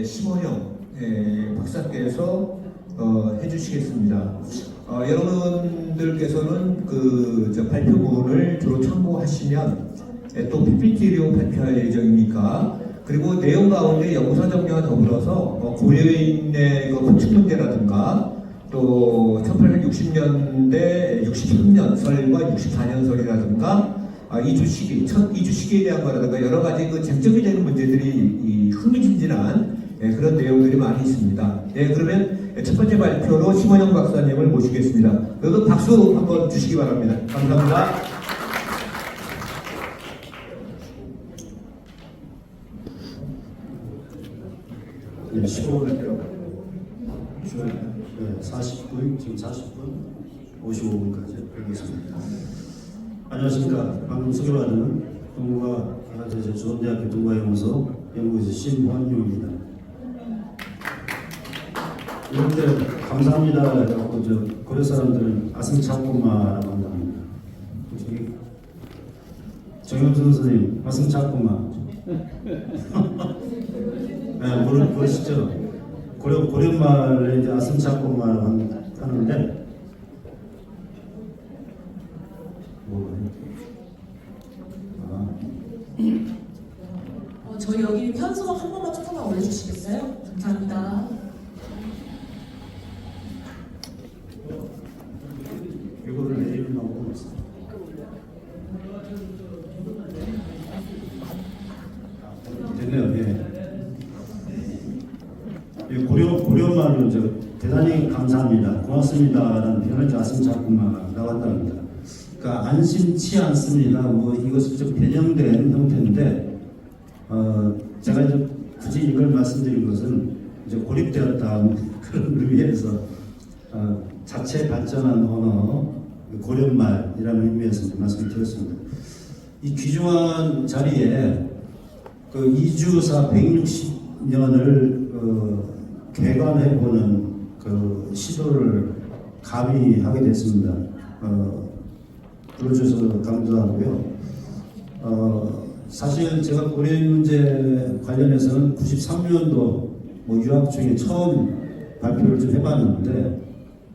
심원영 박사께서 해주시겠습니다. 여러분들께서는 저 발표문을 주로 참고하시면 또 PPT로 발표할 예정이니까, 그리고 내용 가운데 연구사 정리와 더불어서 고려인의 건축 문제라든가 또 1860년대 63년설과 64년설이라든가 이주 시기, 첫 이주 시기에 대한 거라든가 여러 가지 쟁점이 되는 문제들이 흥미진진한 그런 내용들이 많이 있습니다. 그러면 첫 번째 발표로 심원영 박사님을 모시겠습니다. 여러분 박수 한번 주시기 바랍니다. 감사합니다. 네, 15분, 40분, 지금 40분, 55분까지 하겠습니다. 안녕하십니까. 방금 소개받은 동구가 조선대학교 동구연구소 연구위원 심원용입니다. 이럴 때 감사합니다 하고 고려 사람들은 아승창고마라고 한답니다. 저기 정영준 선생님 아승창고마 모르시죠? 고려말에 이제 아승창고마라고 하는데 저희 여기 편수업 한 번만 조금만 올려주시겠어요? 감사합니다. 이거를 내리는 방법은 없어요. 됐네요. 고려말로 대단히 감사합니다, 고맙습니다라는 표현을 아승창고마 나왔답니다. 그러니까 안심치 않습니다. 이것이 좀 변형된 형태인데, 제가 이제 굳이 이걸 말씀드린 것은 이제 고립되었다 그런 의미에서 자체 발전한 언어 고려말이라는 의미에서 말씀드렸습니다. 이 귀중한 자리에 이주사 160년을 개관해보는 시도를 감히 하게 됐습니다. 불러주셔서 감사하고요. 사실 제가 고려인 문제 관련해서는 93년도 유학 중에 처음 발표를 좀 해봤는데,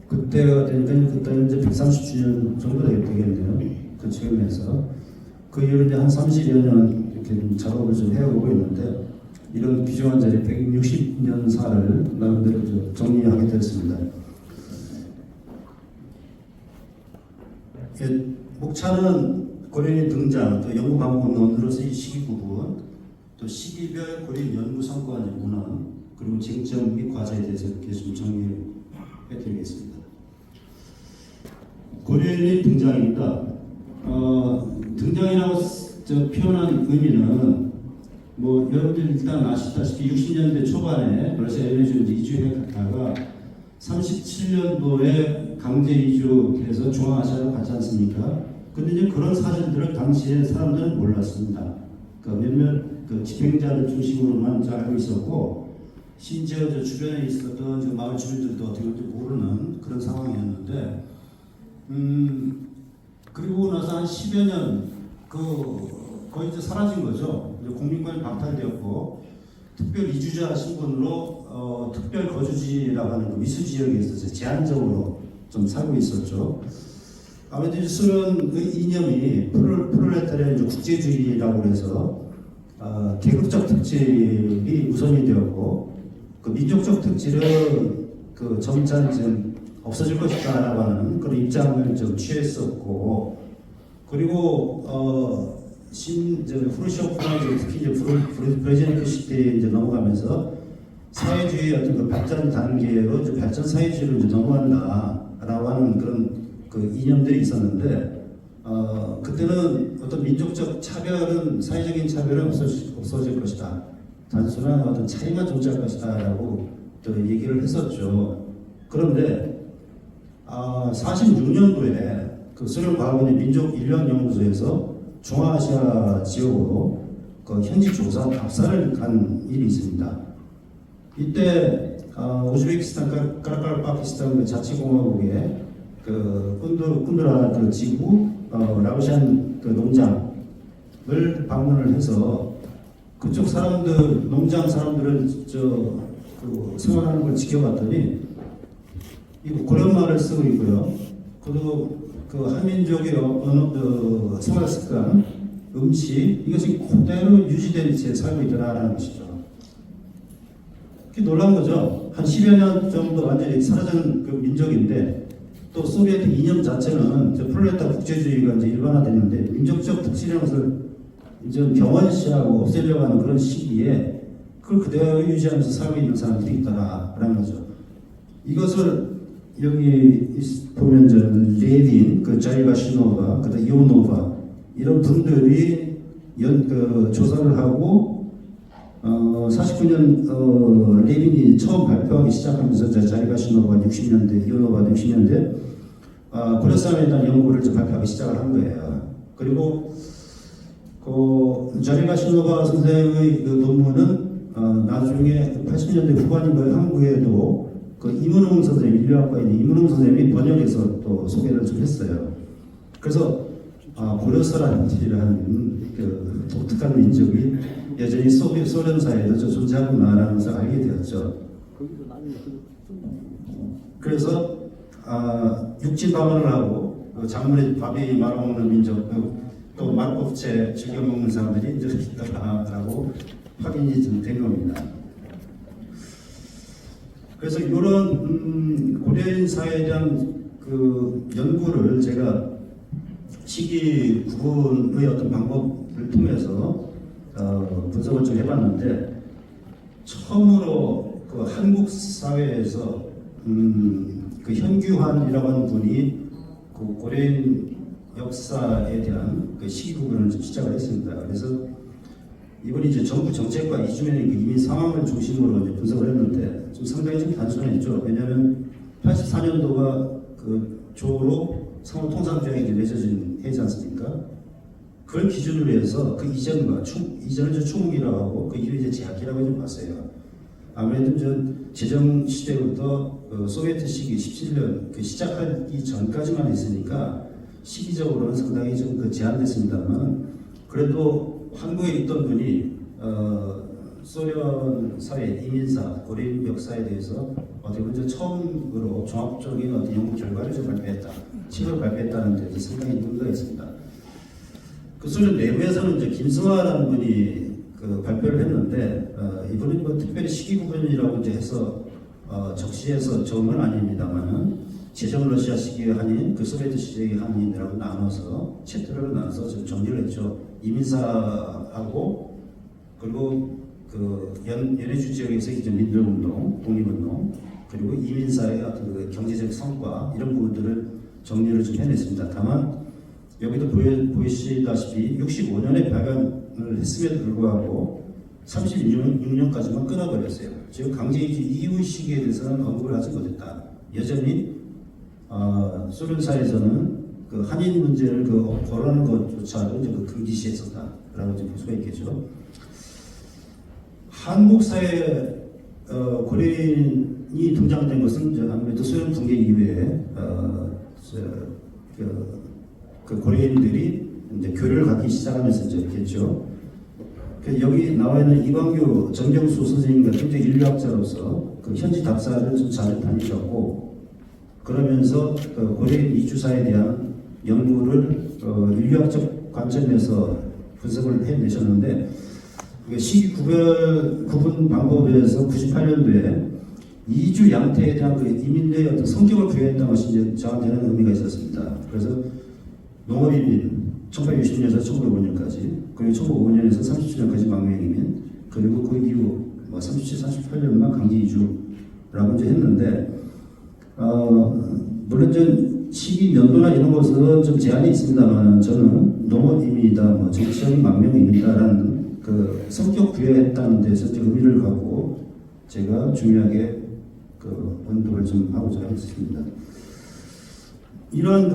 그때가 되니까 그때는 이제 130주년 정도 되겠네요. 그 지금에서 그 이후로 이제 한 30여 년 이렇게 좀 작업을 좀 해오고 있는데, 이런 귀중한 자리 160년사를 나름대로 정리하게 됐습니다. 목차는 고려인 등장, 또 연구 방법론으로서 이 시기 부분, 또 시기별 고려인 연구 성과 문헌, 그리고 쟁점 및 과제에 대해서 이렇게 좀 정리해드리겠습니다. 고려인의 등장입니다. 등장이라고 표현한 의미는 여러분들 일단 아시다시피 60년대 초반에 벌써 LNG 이주해 갔다가 37년도에 강제 이주해서 중앙아시아로 갔지 않습니까? 근데 이제 그런 사실들을 당시에 사람들은 몰랐습니다. 몇몇 집행자를 중심으로만 알고 있었고, 심지어 주변에 있었던 마을 주민들도 어떻게 모르는 그런 상황이었는데, 그리고 나서 한 10여 년 거의 이제 사라진 거죠. 이제 국민권이 박탈되었고, 특별 이주자 신분으로 특별 거주지라고 하는 미수 지역에 있어서 제한적으로 좀 살고 있었죠. 아무래도 그런 이념이 프롤레타리아 국제주의라고 해서 계급적 특질이 우선이 되었고, 민족적 특질은 점차 좀 없어질 것이다라고 하는 그런 입장을 좀 취했었고, 그리고 후르시오프나 특히 브레즈네프 시대에 넘어가면서 사회주의 어떤 발전 단계로 발전 사회주의로 넘어간다라고 하는 그런 이념들이 있었는데, 그때는 어떤 민족적 차별은, 사회적인 차별은 없어질 것이다, 단순한 어떤 차이만 존재할 것이다라고 또 얘기를 했었죠. 그런데 46년도에 소련 과학원의 민족인력연구소에서 중앙아시아 지역으로 현지 조사 답사를 간 일이 있습니다. 이때 우즈베키스탄, 까라카르파키스탄 자치공화국의 꾼드라 지구 라오시안 농장을 방문을 해서 그쪽 사람들, 농장 사람들을 그 생활하는 걸 지켜봤더니 이거 고려말을 쓰고 있고요. 그리고 그 한민족의 생활 습관, 음식 이것이 그대로 유지된 채 살고 있더라라는 것이죠. 그게 놀라운 거죠. 한 10여 년 정도 완전히 사라진 그 민족인데 또 소비에트 이념 자체는 프롤레타 국제주의가 이제 일반화됐는데 민족적 특징이라는 것을 이제 경원시하고 없애려고 하는 그런 시기에 그걸 그대로 유지하면서 살고 있는 사람들이 있다라는 거죠. 이것을 여기 보면 레딘, 그 자이바시노바, 그다음 이오노바 이런 분들이 조사를 하고 49년 레빈이 처음 발표하기 시작하면서 자이바시노바 60년대, 이오노바 60년대 고려사회에 대한 연구를 좀 발표하기 시작을 한 거예요. 그리고 그 자이바시노바 선생의 그 논문은 나중에 80년대 후반인가요? 한국에도 그 이문웅 선생님, 인류학과에 있는 이문웅 선생님이 번역해서 또 소개를 좀 했어요. 그래서 고려사라는 그 독특한 민족이 여전히 소련 사회에도 존재하구나라는 것을 알게 되었죠. 그래서 육지 방언을 하고 작물에 밥이 말아먹는 민족, 또 말꼽채 즐겨 먹는 사람들이 이제 있다라고 확인이 좀 된 겁니다. 그래서 이런 고려인 사회에 대한 그 연구를 제가 시기 구분의 어떤 방법을 통해서 분석을 좀 해봤는데 처음으로 그 한국 사회에서 그 현규환이라고 하는 분이 그 고려인 역사에 대한 그 시기 구분을 좀 시작을 했습니다. 그래서 이번이 이제 정부 정책과 이주민의 그 이민 상황을 중심으로 이제 분석을 했는데 좀 상당히 좀 단순했죠. 왜냐하면 84년도가 그 조로 상호통상조약이 맺어진 해지 않습니까? 그걸 기준으로 해서 그 이전과 이전을 충욱이라고 하고 그 이후에 이제 제약이라고 좀 봤어요. 아무래도 제정 시대부터 소비에트 시기 17년 그 시작하기 전까지만 있으니까 시기적으로는 상당히 좀 그 제한됐습니다만 그래도 한국에 있던 분이 소련 사회 이민사 고려인 역사에 대해서 어떻게 보면 처음으로 종합적인 어떤 연구 결과를 좀 발표했다, 책을 발표했다는 데 상당히 의미가 있습니다. 그 소련 내부에서는 이제 김승화라는 분이 그 발표를 했는데 이분은 뭐 특별히 시기 구분이라고 이제 해서 적시해서 적은 건 아닙니다만은 제정 러시아 시기의 한인, 그 소비에트 시기의 한인이라고 나눠서 챕터를 나눠서 좀 정리를 했죠. 이민사하고 그리고 그 연해주 지역에서 이제 민주운동, 독립운동 그리고 이민사의 어떤 그 경제적 성과 이런 부분들을 정리를 좀 해냈습니다. 다만 여기도 보이시다시피 65년에 발간을 했음에도 불구하고 36년까지만 끊어버렸어요. 즉 강제이주 이후 시기에 대해서는 언급을 하지 못했다. 여전히 소련사에서는 그 한인 문제를 거론하는 것조차도 이제 그 금기시했었다라고 볼 수가 있겠죠. 한국 사회 고려인이 등장된 것은 이제 아무래도 소련 붕괴 이후에 그 고려인들이 이제 교류를 갖기 시작하면서 이제 있겠죠. 여기 나와 있는 이광규, 정경수 선생님 같은 이제 인류학자로서 그 현지 답사를 좀 자주 다니셨고. 그러면서 그 고려인 이주사에 대한 연구를 인류학적 관점에서 분석을 해내셨는데 시기 구분 방법에 대해서 98년도에 이주 양태에 대한 그 이민들의 어떤 성격을 부여했다는 것이 이제 저한테는 의미가 있었습니다. 그래서 농업이민 1860년에서 1905년까지 그리고 1905년에서 37년까지 망명이민 그리고 그 이후 37, 38년만 강제 이주라고 이제 했는데 물론 좀 시기 연도나 이런 것은 좀 제한이 있습니다만 저는 농업임이다, 정치적인 망명임이다라는 그 성격 부여했다는 데서 의미를 갖고 제가 중요하게 그 언급을 좀 하고자 했습니다. 이런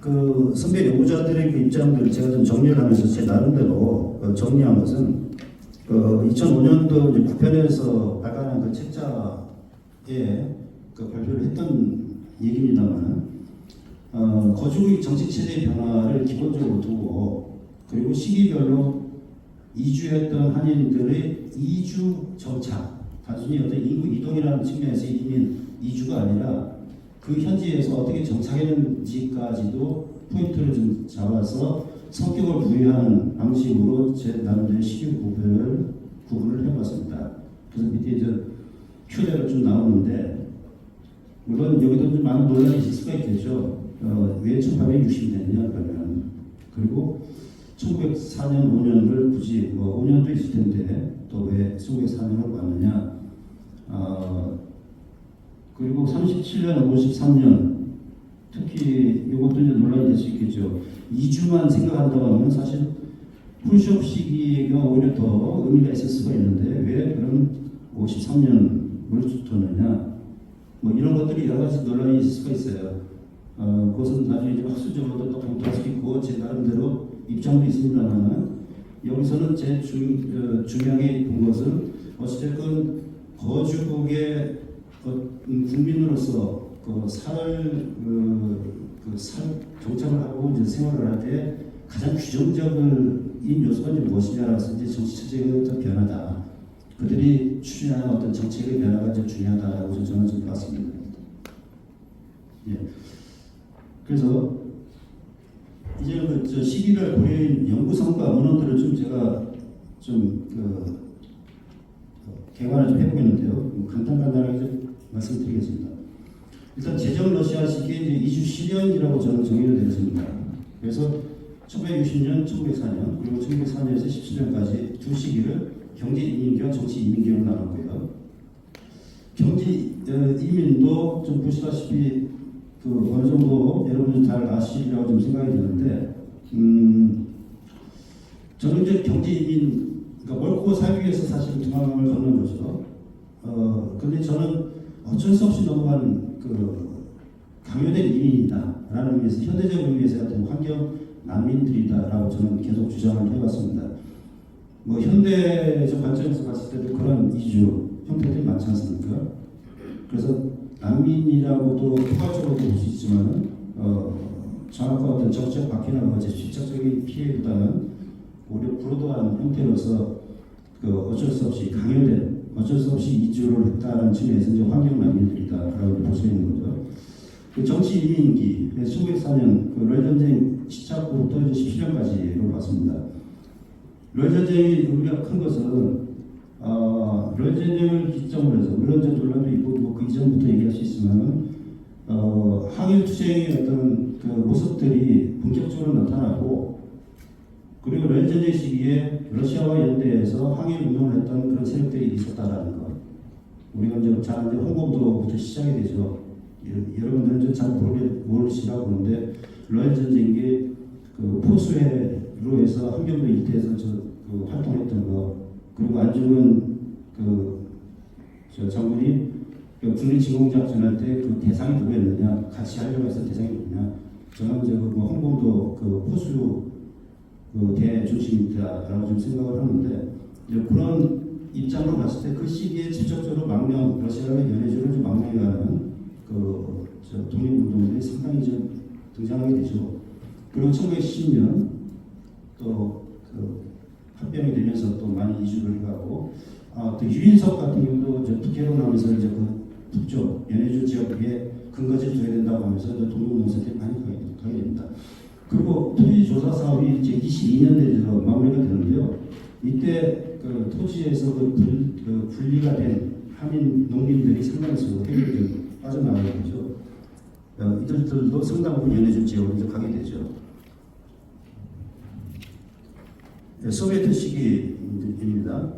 그 선배 연구자들의 그 입장들을 제가 좀 정리를 하면서 제 나름대로 정리한 것은 2005년도 이제 국편에서 발간한 그 책자에 그 발표를 했던 얘기입니다만 거주의 정치 체제의 변화를 기본적으로 두고 그리고 시기별로 이주했던 한인들의 이주 정착, 단순히 어떤 인구 이동이라는 측면에서 이민 이주가 아니라 그 현지에서 어떻게 정착했는지까지도 포인트를 좀 잡아서 성격을 부여하는 방식으로 제 나름대로 시기 구분을 해봤습니다. 그래서 밑에 이제 휴대로 좀 나오는데, 물론 여기도 좀 많은 논란이 있을 수가 있겠죠. 왜 1860년이냐 그러면, 그리고 1904년 5년을 굳이 5년도 있을 텐데 또 왜 1904년을 봤느냐. 그리고 37년, 53년, 특히 이것도 이제 논란이 될 수 있겠죠. 2주만 생각한다고 하면 사실 푸시업 시기가 오히려 더 의미가 있을 수가 있는데 왜 그럼 53년을 두느냐. 이런 것들이 여러 가지 논란이 있을 수가 있어요. 그것은 나중에 이제 학술적으로도 또 검토할 수 있고 제 나름대로 입장도 있습니다만, 여기서는 제 중요하게 본 것은 어찌됐건 거주국의 국민으로서 정착을 하고 이제 생활을 할 때 가장 규정적인 요소가 이제 무엇이냐라서 이제 정치 체제의 어떤 변화다. 그들이 추진하는 어떤 정책의 변화가 이제 중요하다라고 저는 좀 봤습니다. 예. 그래서 이제 저 11월 고려인 연구 성과 문헌들을 좀 제가 좀 개관을 좀 해보겠는데요. 간단하게 좀 말씀드리겠습니다. 일단 제정 러시아 시기에 이제 이주 실현이라고 저는 정의를 내렸습니다. 그래서 1960년, 1904년 그리고 1904년에서 17년까지 두 시기를 경제 이민기와 정치 이민기로 나눴고요. 경제 이민도 좀 보시다시피 어느 정도 여러분들 잘 아시리라고 좀 생각이 드는데, 저는 이제 경제 이민, 그러니까 먹고 살기 위해서 사실 도망을 걷는 거죠. 근데 저는 어쩔 수 없이 넘어간 강요된 이민이다라는 의미에서 현대적 의미에서 어떤 환경 난민들이다라고 저는 계속 주장을 해왔습니다. 현대적 관점에서 봤을 때도 그런 이주 형태들이 많지 않습니까? 그래서 난민이라고도 포괄적으로 볼 수 있지만 정확한 어떤 정책 바뀌는 것의 실질적인 피해보다는 오히려 불호도한 형태로서 어쩔 수 없이 강요된, 어쩔 수 없이 이주를 했다는 측면에서 이제 환경 난민들이다라고 볼 수 있는 거죠. 정치 이민기 1904년 러일 전쟁 시작부터 이제 17년까지로 봤습니다. 러일 전쟁이 우리가 큰 것은 러일 전쟁을 기점으로 해서, 물론 이제 논란도 있고 그 이전부터 얘기할 수 있지만은 항일 투쟁의 어떤 모습들이 본격적으로 나타나고, 그리고 러일 전쟁 시기에 러시아와 연대해서 항일 운동을 했던 그런 세력들이 있었다라는 것. 우리가 이제 잘 홍범도부터 시작이 되죠. 여러분들은 잘 모르시라고 그러는데, 러일 전쟁이 포수회로 해서 한경도 일대에서 활동했던 거, 그리고 안중근 장군이 국립진공작전 할 때 대상이 누구였느냐, 같이 하려고 해서 대상이 누구냐. 저는 이제 홍범도 포수 대중심이다라고 좀 생각을 하는데, 그런 입장으로 봤을 때 그 시기에 직접적으로 러시아가 연해주를 좀 망명하는 독립운동들이 상당히 좀 등장하게 되죠. 그리고 1910년 또 합병이 되면서 또 많이 이주를 해가고, 또 유인석 같은 경우도 북해로 나오면서 이제 북쪽 연해주 지역에 근거지를 둬야 된다고 하면서 독립운동사들이 많이 가게 됩니다. 그리고 토지 조사 사업이 이제 22년대에 마무리가 되는데요. 이때 토지에서 분리가 된 한인 농민들이 상당히 해외로 빠져나가게 되죠. 이들도 상당 부분 연해주 지역으로 이제 가게 되죠. 소비에트 시기입니다.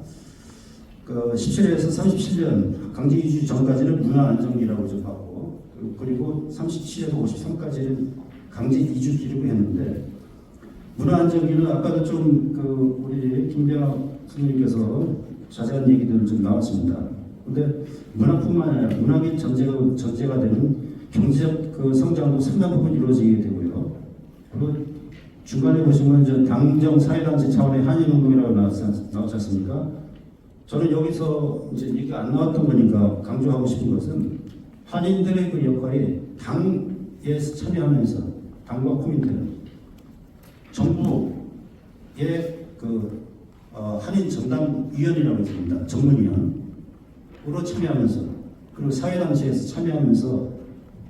17에서 37년 강제 이주 전까지는 문화 안정기라고 좀 하고, 그리고 37에서 53까지는 강제 이주 기록을 했는데, 문화 안정기는 아까도 좀 우리 김병학 선생님께서 자세한 얘기들을 좀 나왔습니다. 근데 문화뿐만 아니라 문학이 전제가 되는 경제적 성장도 상당 부분 이루어지게 되고요. 그리고 중간에 보시면 이제 당정 사회단체 차원의 한인운동이라고 나왔지 않습니까? 저는 여기서 이제 얘기가 안 나왔던 거니까 강조하고 싶은 것은, 한인들의 그 역할이 당에 참여하면서, 당과 코민들은 정부의 한인 전담위원이라고 있습니다. 전문위원으로 참여하면서 그리고 사회단체에서 참여하면서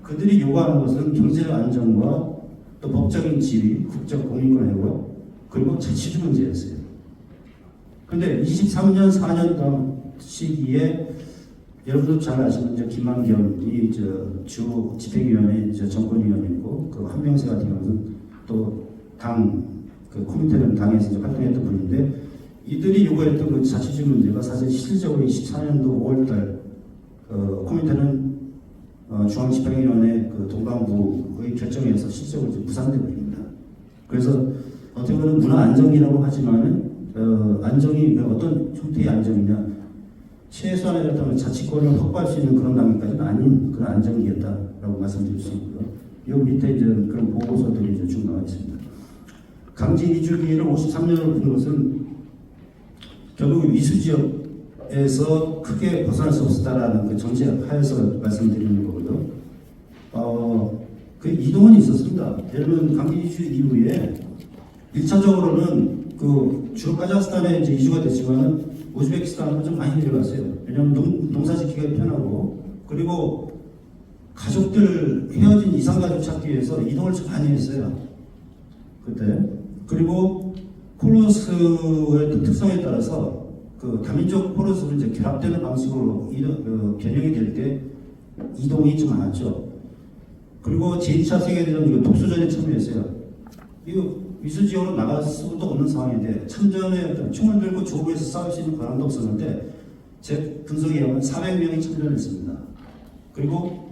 그들이 요구하는 것은 경제 안정과 또 법적인 지위, 국적 공인권 해고 그리고 자치주 문제였어요. 근데 23년 4년 시기에 여러분도 잘 아시는 이제 김만겸이 주 집행위원회 정권위원이고 그 한명세 같은 경우는 그 코미테는 당에서 이제 활동했던 분인데 이들이 요구했던 그 자치주 문제가 사실 실질적으로 24년도 5월달 코미테는 중앙집행위원회 그 동방부의 결정에서 실질적으로 이제 무산돼 버립니다. 그래서 어떻게 보면 문화 안정이라고 하지만은 안정이 어떤 형태의 안정이냐? 최소한의 어떤 자치권을 확보할 수 있는 그런 단계까지는 아닌 그런 안정이었다라고 말씀드릴 수 있고요. 이 밑에 이제 그런 보고서들이 이제 쭉 나와 있습니다. 강진 이주기를 53년으로 부른 것은 결국 위수 지역에서 크게 벗어날 수 없었다라는 그 정책 하에서 말씀드리는 거고요. 그 이동은 있었습니다. 예를 들면 강진 이주 이후에 1차적으로는 그 주로 카자흐스탄에 이제 이주가 됐지만은 우즈베키스탄으로 좀 많이 내려갔어요. 왜냐하면 농사 짓기가 편하고 그리고 가족들 헤어진 이상가족 찾기 위해서 이동을 좀 많이 했어요. 그때 그리고 콜로스의 특성에 따라서 그 다민족 콜로스로 이제 결합되는 방식으로 변형이 될 때 이동이 좀 많았죠. 그리고 제2차 세계대전 독수전에 참여했어요. 이거 위수지역으로 나갈 수도 없는 상황인데 참전에 어떤 총을 들고 조국에서 싸울 수 있는 권한도 없었는데 제 분석에 의하면 400명이 참전했습니다. 그리고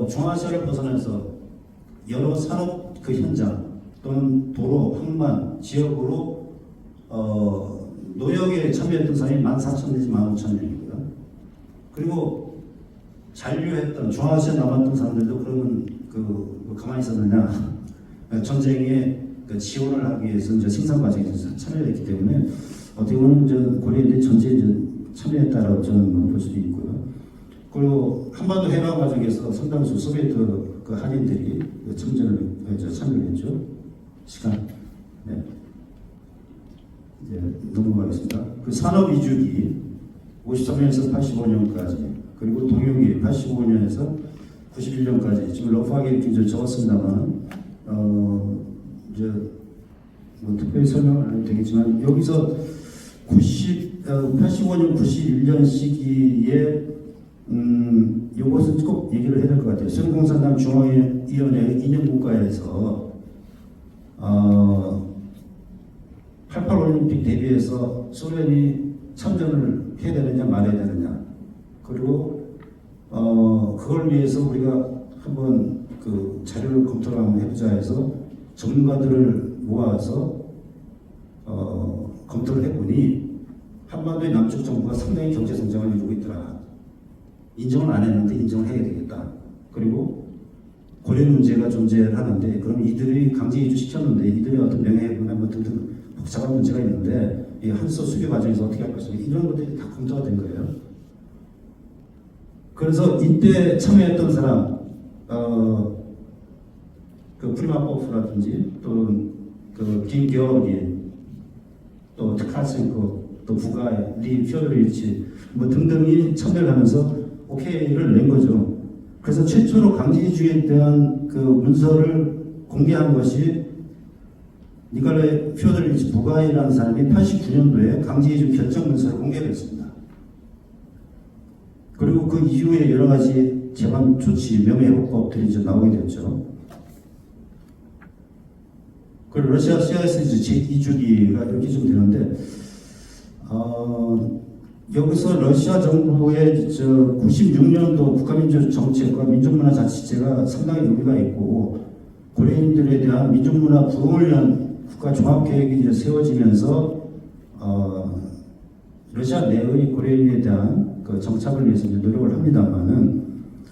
중앙아시아를 벗어나서 여러 산업 그 현장 또는 도로, 항만 지역으로 노역에 참여했던 사람이 14,000 내지 15,000명이고요. 그리고 잔류했던 중앙아시아 남았던 사람들도 그러면 가만히 있었느냐? 전쟁에 지원을 하기 위해서 이제 생산 과정에 참여했기 때문에 어떻게 보면 이제 고려인들이 전쟁에 참여했다라고 저는 볼 수도 있고요. 그리고 한반도 해방 과정에서 상당수 소비에트 그 한인들이 참여를 했죠. 시간. 네. 이제 넘어가겠습니다. 그 산업 이주기 53년에서 85년까지 그리고 동유기 85년에서 91년까지 지금 러프하게 이제 적었습니다만 이제 뭐 특별히 설명은 안 해도 되겠지만 여기서 85년 91년 시기에 이것은 꼭 얘기를 해야 될 것 같아요. 소련공산당 중앙위원회 인연국가에서 88 올림픽 대비해서 소련이 참전을 해야 되느냐 말아야 되느냐 그리고 그걸 위해서 우리가 한번 그 자료를 검토를 한번 해보자 해서 전문가들을 모아서 검토를 해보니 한반도의 남쪽 정부가 상당히 경제 성장을 이루고 있더라. 인정을 안 했는데 인정을 해야 되겠다. 그리고 고려 문제가 존재를 하는데 그럼 이들이 강제 이주 시켰는데 이들의 어떤 명예훼손이나 뭐 등등 복잡한 문제가 있는데 이 한소 수교 과정에서 어떻게 할 것인가 이런 것들이 다 검토가 된 거예요. 그래서 이때 참여했던 사람 그 프리마포프라든지 또그 김기어기 또 트카센코 또 부가이 리 피오도리치 뭐 등등이 참여를 하면서 오케이를 낸 거죠. 그래서 최초로 강제이주에 대한 그 문서를 공개한 것이 니콜라이 피오도리치 부가이라는 사람이 89년도에 강제이주 결정 문서를 공개했습니다. 그리고 그 이후에 여러 가지 재반 조치, 명예회복법들이 이제 나오게 됐죠. 그리고 러시아 CIS 제2주기가 이렇게 좀 되는데, 여기서 러시아 정부의 96년도 국가민주 정책과 민족문화 자치제가 상당히 의미가 있고, 고려인들에 대한 민족문화 부흥을 위한 국가 종합계획이 이제 세워지면서, 러시아 내의 고려인에 대한 그 정착을 위해서 이제 노력을 합니다만은,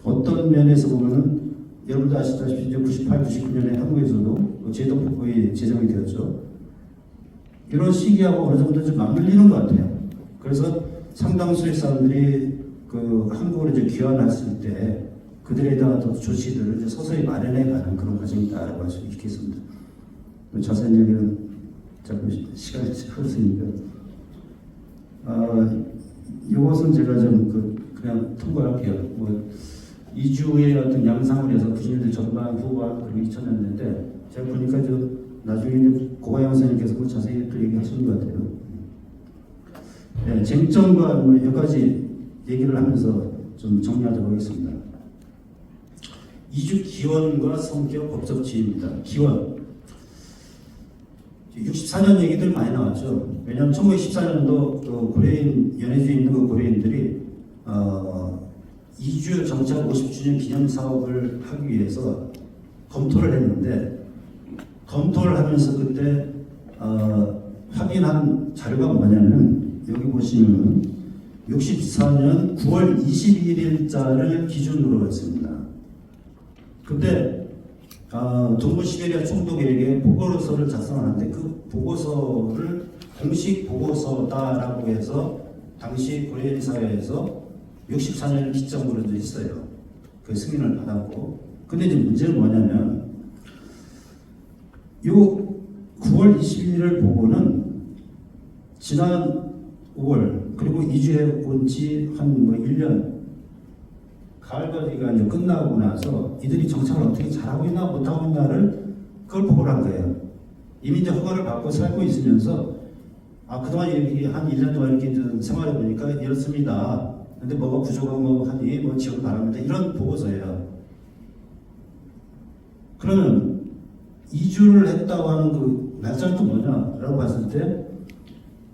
어떤 면에서 보면은 여러분도 아시다시피 이제 98, 99년에 한국에서도 제도법이 제정이 되었죠. 이런 시기하고 어느 정도 좀 맞물리는 것 같아요. 그래서 상당수의 사람들이 그 한국으로 이제 귀환했을 때 그들에 대한 어떤 조치들을 이제 서서히 마련해 가는 그런 과정이다라고 할 수 있겠습니다. 자세한 얘기는 자꾸 시간이 흐르니까. 이것은 제가 좀 그냥 통과할게요. 뭐 2주의 어떤 양상을 해서 90년대 전반, 후반, 그리고 2000년대인데 제가 보니까 나중에 고가영 선생님께서 그 자세히 또 얘기하시는 것 같아요. 네, 쟁점과 뭐 몇 가지 얘기를 하면서 좀 정리하도록 하겠습니다. 2주 기원과 성격 법적 지위입니다. 기원. 64년 얘기들 많이 나왔죠. 왜냐하면 1914년도 고려인 연해주에 있는 그 고려인들이 2주 정착 50주년 기념 사업을 하기 위해서 검토를 했는데 검토를 하면서 그때 확인한 자료가 뭐냐면 여기 보시면 64년 9월 21일자를 기준으로 했습니다. 그때 동부시베리아 총독에게 보고서를 작성하는데 그 보고서를 공식 보고서다라고 해서 당시 고려인 사회에서 64년을 기점으로 했어요. 그 승인을 받았고. 근데 이제 문제는 뭐냐면 요 9월 21일 보고는 지난 5월 그리고 2주에 온 지 한 뭐 1년 가을거리가 이제 끝나고 나서 이들이 정착을 어떻게 잘하고 있나 못하고 있나를 그걸 보고를 한 거예요. 이미 이제 허가를 받고 살고 있으면서 그동안 이렇게 한 1년 동안 이렇게 생활해 보니까 이렇습니다. 근데 뭐가 부족하고 뭐 하니 뭐 지원 바랍니다. 이런 보고서예요. 그러면 2주를 했다고 하는 그 날짜는 또 뭐냐라고 봤을 때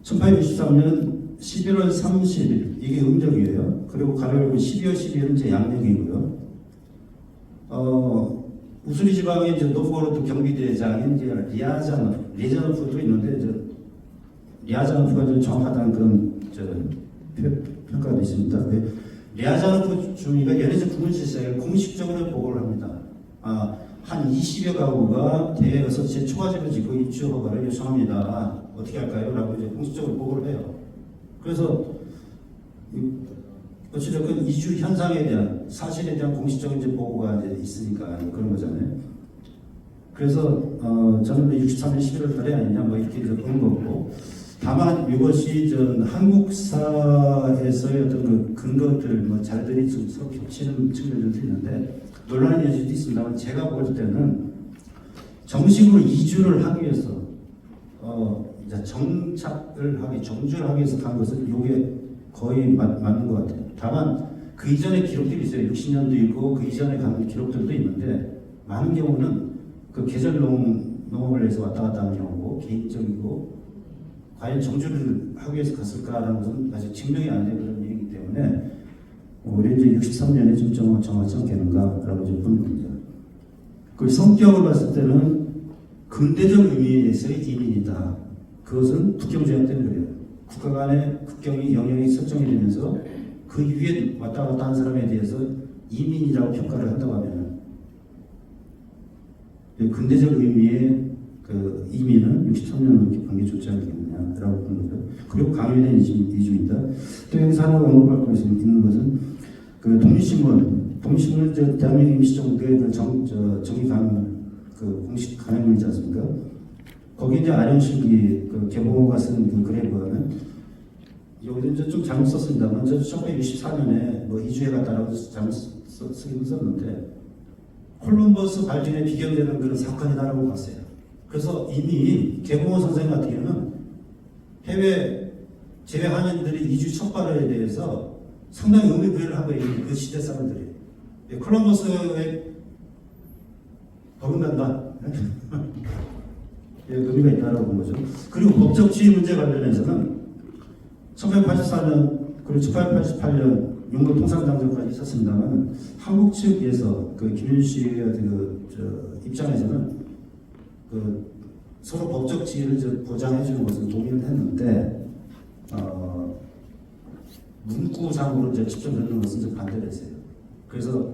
1863년 11월 30일 이게 음력이에요. 그리고 가려고 12월 12일은 이제 양력이고요. 우스리 지방의 이제 노브고로드 경비대장인 이제 리아자노프도 있는데 이제 리아자노프가 좀 정확하다는 그런 평가도 있습니다. 리아자노프 주민가 연해주 국문실사에 공식적으로 보고를 합니다. 한 20여 가구가 대회 6시에 초과제를 짓고 입주 허가를 요청합니다. 어떻게 할까요? 라고 이제 공식적으로 보고를 해요. 그래서 어찌됐건 이주 현상에 대한 사실에 대한 공식적인 이제 보고가 이제 있으니까 그런 거잖아요. 그래서 저는 63년 11월 달에 아니냐 뭐 이렇게 이제 보는 거고, 다만 이것이 전 한국사에서의 어떤 그 근거들 뭐 잘들이 좀 서로 겹치는 측면들도 있는데 논란의 여지도 있습니다만 제가 볼 때는 정식으로 이주를 하기 위해서 이제 정착을 하기, 정주를 하기 위해서 간 것은 이게 거의 맞는 것 같아요. 다만 그 이전에 기록들이 있어요. 60년도 있고 그 이전에 간 기록들도 있는데 많은 경우는 그 계절 농업을 해서 왔다 갔다 하는 경우고 개인적이고 과연 정주를 하기 위해서 갔을까라는 것은 아직 증명이 안 되는 그런 얘기이기 때문에 우리 이제 63년에 좀 정확치 않겠는가라고 좀 보는 겁니다. 그 성격을 봤을 때는 근대적 의미에서의 이민이다. 그것은 국경제약 때문에 그래요. 국가 간의 국경이 영역이 설정이 되면서 그 위에 왔다 갔다 한 사람에 대해서 이민이라고 평가를 한다고 하면 근대적 의미의 그 이민은 63년으로 이렇게 관계 좋지 않겠느냐라고 보는 거죠. 그리고 강요된 이주입니다. 또 여기서 하나 언급할 것이 있는 것은 그 독립신문은 대한민국 임시정부의 그 정의강을 그 공식 강연문이지 않습니까? 거기 이제 안영식이 그 개봉호가 쓴 그 글에 보면 여기도 이제 좀 잘못 썼습니다만 저 1964년에 뭐 이주해 갔다라고 잘못 쓰긴 썼는데 콜럼버스 발견에 비견되는 그런 사건이다라고 봤어요. 그래서 이미 개봉호 선생님 같은 경우는 해외 재외 한인들이 이주 촉발에 대해서 상당히 의미 부여를 하고 있는 그 시대 사람들이 콜럼버스에 버금간다. 의미가 있다라고 본 거죠. 그리고 법적 지위 문제 관련해서는 1984년 그리고 1888년 용도 통상장정까지 있었습니다만 한국 측에서 그 김윤 씨의 입장에서는 그 서로 법적 지위를 보장해 주는 것을 동의를 했는데 문구상으로 이제 직접 넣는 것은 좀 반대를 했어요. 그래서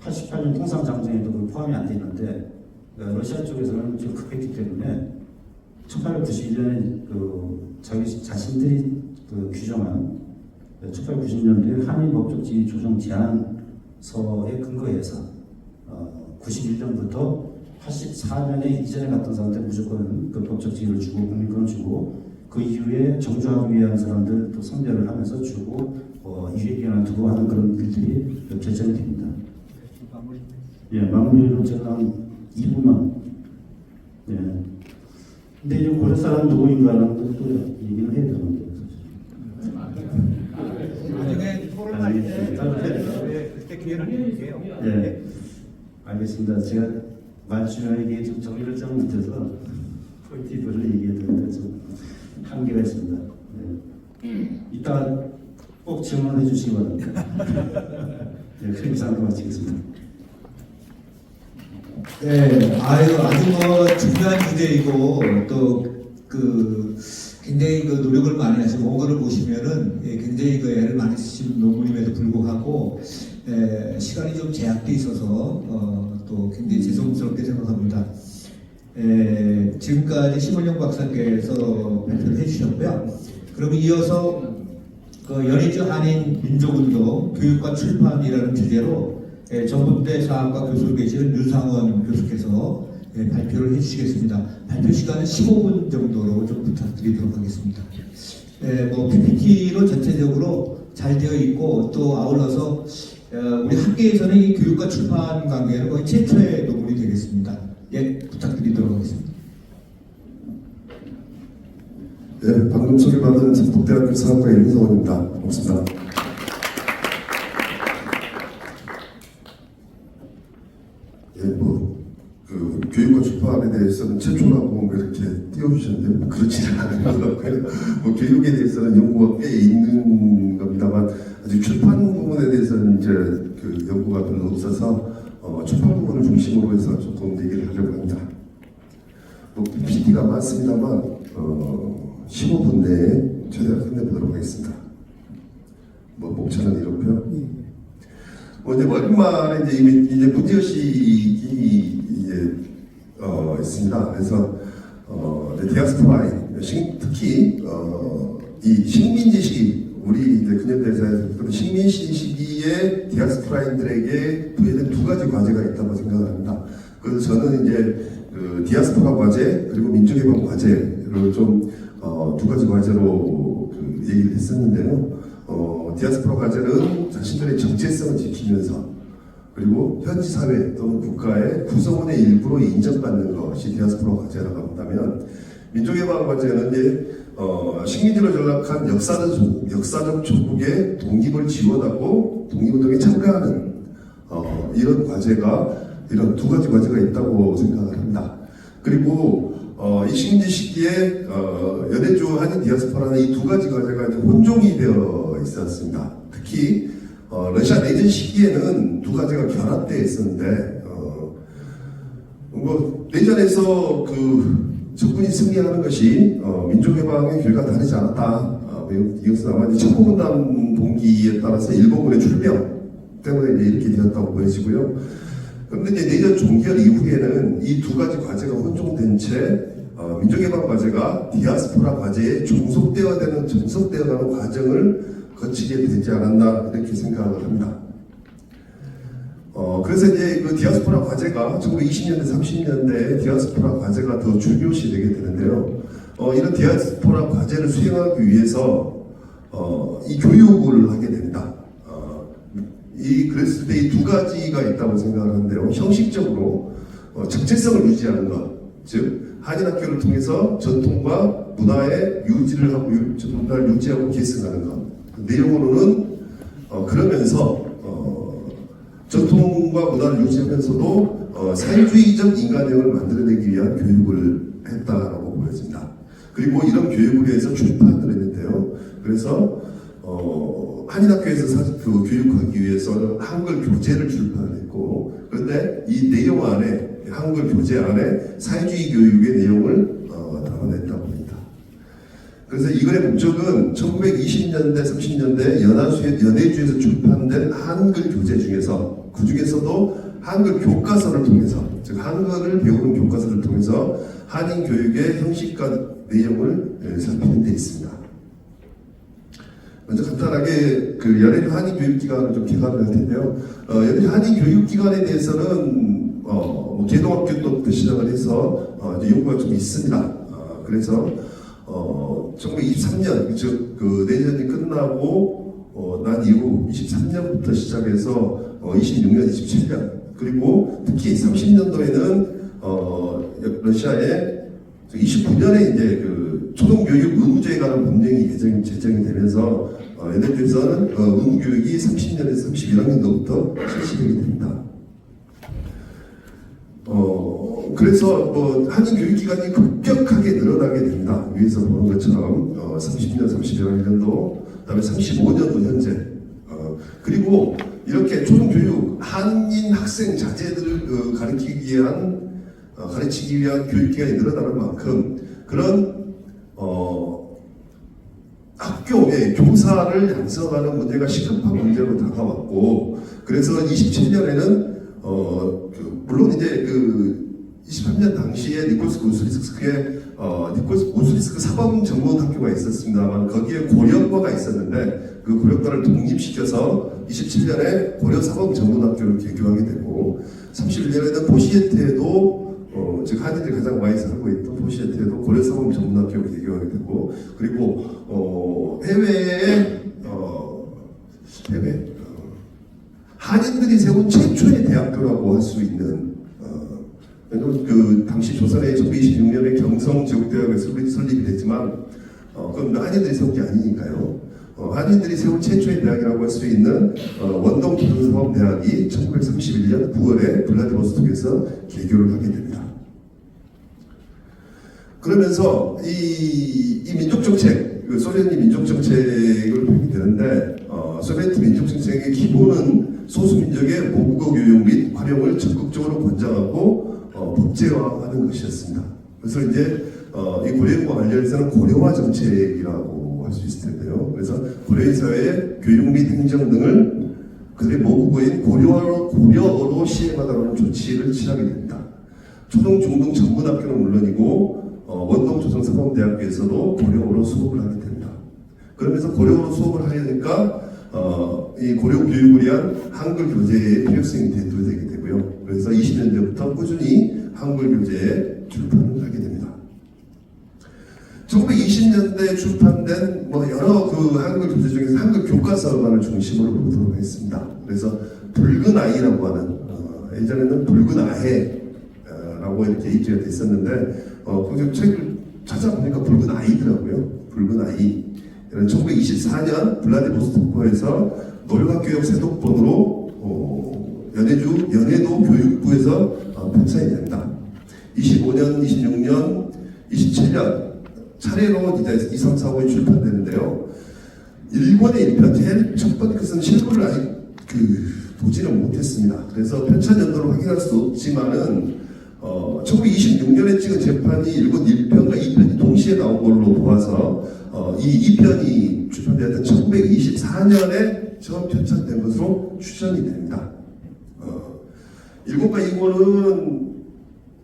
88년 통상장정에도 그 포함이 안 돼 있는데 러시아 쪽에서는 좀 급했기 때문에 1891년에 그 자기 자신들이 그 규정한 1890년도에 한일 법적 지위 조정 제안서에 근거해서 91년부터 84년에 이전에 갔던 사람한테 무조건 그 법적 지위를 주고 국민권을 주고 그 이후에 정조하기 위한 사람들 또 선별을 하면서 주고 유예기간을 두고 하는 그런 일들이 결정이 됩니다. 예, 마무리로 제가 한 2분만. 예. 근데 이 고려 사람 누구인가는 또 얘기는 해야 되는데. 나중에 토론할 때 그때 기회를 드릴게요. 예. 알겠습니다. 제가 말주변에게 좀 정리를 좀 못해서 포인트를 얘기해 드리는데 좀 한계가 있습니다. 네. 이따 꼭 질문해 주시기 바랍니다. 네, 그럼 이상으로 마치겠습니다. 네, 아주 중요한 주제이고 또 굉장히 노력을 많이 하시고 원고를 보시면은 굉장히 애를 많이 쓰신 논문임에도 불구하고 시간이 좀 제약돼 있어서 또 굉장히 죄송스럽게 생각합니다. 지금까지 심원영 박사께서 발표를 해주셨고요. 그러면 이어서 연희주 한인 민족운동 교육과 출판이라는 주제로 전북대 사학과 교수로 계시는 유상원 교수께서 발표를 해주시겠습니다. 발표 시간은 15분 정도로 좀 부탁드리도록 하겠습니다. PPT로 전체적으로 잘 되어 있고 또 아울러서 우리 학계에서는 이 교육과 출판 관계는 거의 최초의 논문이 되겠습니다. 부탁드리도록 하겠습니다. 네, 방금 소개받은 전북대학교 사학과의 윤상원입니다. 반갑습니다. 교육과 출판에 대해서는 최초라고 이렇게 띄워주셨는데 그렇지는 않은 것 같고요. 교육에 대해서는 연구가 꽤 있는 겁니다만 아직 출판 부분에 대해서는 이제 연구가 별로 없어서 출판 부분을 중심으로 해서 조금 얘기를 하려고 합니다. PPT가 많습니다만 15분 내에 최대한 끝내보도록 하겠습니다. 목차는 이렇고요. 이제 오랜만에 이제 문제의식이 있습니다. 그래서 디아스포라인 특히 이 식민지시기 우리 이제 근현대사에서 식민지시기에 디아스포라인들에게 부여된 두 가지 과제가 있다고 생각을 합니다. 그래서 저는 이제 디아스포라 과제 그리고 민족해방 과제를 좀 두 가지 과제로 얘기를 했었는데요. 디아스포라 과제는 자신들의 정체성을 지키면서 그리고 현지 사회 또는 국가의 구성원의 일부로 인정받는 것이 디아스포라 과제라고 한다면 민족해방 과제는 이제 식민지로 전락한 역사적 조국의 독립을 지원하고 독립운동에 참가하는 이런 두 가지 과제가 있다고 생각을 합니다. 그리고 이 식민지 시기에 연해주 한인 디아스포라는 이 두 가지 과제가 혼종이 되어 있었습니다. 특히 러시아 내전 시기에는 두 가지가 결합되어 있었는데 내전에서 적군이 승리하는 것이 민족해방의 길과 다르지 않았다. 이것은 아마 첩보문단 동기에 따라서 일본군의 출병 때문에 이렇게 되었다고 보여지고요. 그런데 이제 내전 종결 이후에는 이 두 가지 과제가 혼종된 채 민족해방 과제가 디아스포라 과제에 전속되어가는 과정을 거치게 되지 않았나 이렇게 생각을 합니다. 그래서 이제 디아스포라 과제가 1920년대, 30년대에 디아스포라 과제가 더 중요시 되게 되는데요. 이런 디아스포라 과제를 수행하기 위해서 이 교육을 하게 됩니다. 그랬을 때 이 두 가지가 있다고 생각을 하는데요. 형식적으로 정체성을 유지하는 것, 즉 한인학교를 통해서 전통과 문화의 유지를 하고 문화를 유지하고 계승하는 것. 내용으로는 그러면서 전통과 문화를 유지하면서도 사회주의적 인간형을 만들어내기 위한 교육을 했다라고 보여집니다. 그리고 이런 교육을 위해서 출판을 했는데요. 그래서 한인학교에서 교육하기 위해서는 한글 교재를 출판을 했고, 그런데 이 내용 안에 한글 교재 안에 사회주의 교육의 내용을 담아냈다고 합니다. 그래서 이거의 목적은 1920년대, 30년대 연해주에서 출판된 한글 교재 중에서 그 중에서도 한글 교과서를 통해서, 즉 한글을 배우는 교과서를 통해서 한인 교육의 형식과 내용을 살피는 데 있습니다. 먼저 간단하게 연해주 한인 교육기관을 좀 개관을 할 텐데요. 연해주 한인 교육기관에 대해서는 뭐 계동학교 또 시작을 해서 이제 연구가 좀 있습니다. 그래서 1923년 그 내전이 끝나고 난 이후 23년부터 시작해서 26년, 27년 그리고 특히 30년도에는 러시아의 29년에 이제 그 초등교육 의무제에 관한 법령이 제정이 되면서 얘네들에서는 의무교육이 30년에서 31학년도부터 실시되게 됩니다. 그래서 뭐 한인 교육 기간이 급격하게 늘어나게 됩니다. 위에서 보는 것처럼 30년, 31학년도, 그다음에 35년도 현재. 그리고 이렇게 초등교육 한인 학생 자제들을 가르치기 위한 교육 기간이 늘어나는 만큼 그런 학교의 교사를 양성하는 문제가 시급한 문제로 다가왔고, 그래서 27년에는 물론 이제 그 23년 당시에 니콜스 우스리스크에 니콜스 우스리스크 사범 전문 학교가 있었습니다만 거기에 고려과가 있었는데 그 고려과를 독립시켜서 27년에 고려 사범 전문 학교를 개교하게 되고 31년에는 포시에테도 즉 한인들이 가장 많이 살고 있던 포시에테도 고려 사범 전문 학교를 개교하게 되고 그리고 해외에 한인들이 세운 최초의 대학교라고 할 수 있는 그 당시 조선의 1926년에 경성제국대학을 설립이 됐지만 그건 한인들이 세운 게 아니니까요. 한인들이 세운 최초의 대학이라고 할 수 있는 원동 기술사범대학이 1931년 9월에 블라디보스톡에서 개교를 하게 됩니다. 그러면서 이 민족정책, 그 소련이 민족정책을 보게 되는데 소비에트 민족정책의 기본은 소수민족의 모국어 교육 및 활용을 적극적으로 권장하고 법제화하는 것이었습니다. 그래서 이제 이 고려인과 관련해서는 고려화 정책이라고 할 수 있을 텐데요. 그래서 고려인 사회의 교육 및 행정 등을 그들의 모국어인 고려어로 시행하다는 조치를 취하게 됩니다. 초등, 중등 전문학교는 물론이고 원동 조선사범대학교에서도 고려어로 수업을 하게 됩니다. 그러면서 고려어로 수업을 하려니까 이 고려 교육을 위한 한글 교재의 필요성이 대두되게 되고요. 그래서 20년 전부터 꾸준히 한글 교재 출판을 하게 됩니다. 1920년대에 출판된 여러 그 한글 교재 중에서 한글 교과서만을 중심으로 보도록 하겠습니다. 그래서 붉은 아이라고 하는 예전에는 붉은 아해라고 이렇게 입지가 됐었는데 그 책을 찾아보니까 붉은 아이더라고요. 붉은 아이. 1924년 블라디보스토크에서 노력학교육 세독본으로 연해도 교육부에서 편찬이 됩니다. 25년, 26년, 27년 차례로 이제 2, 3, 4, 5에 출판되는데요. 1권의 1편, 제일 첫 번째 것은 실물을 아직 보지는 못했습니다. 그래서 편찬 연도를 확인할 수 없지만은 1926년에 찍은 재판이 1권 1편과 2편이 동시에 나온 걸로 보아서 이 2편이 출판되었던 1924년에 처음 편찬된 것으로 추정이 됩니다. 1권과 2권은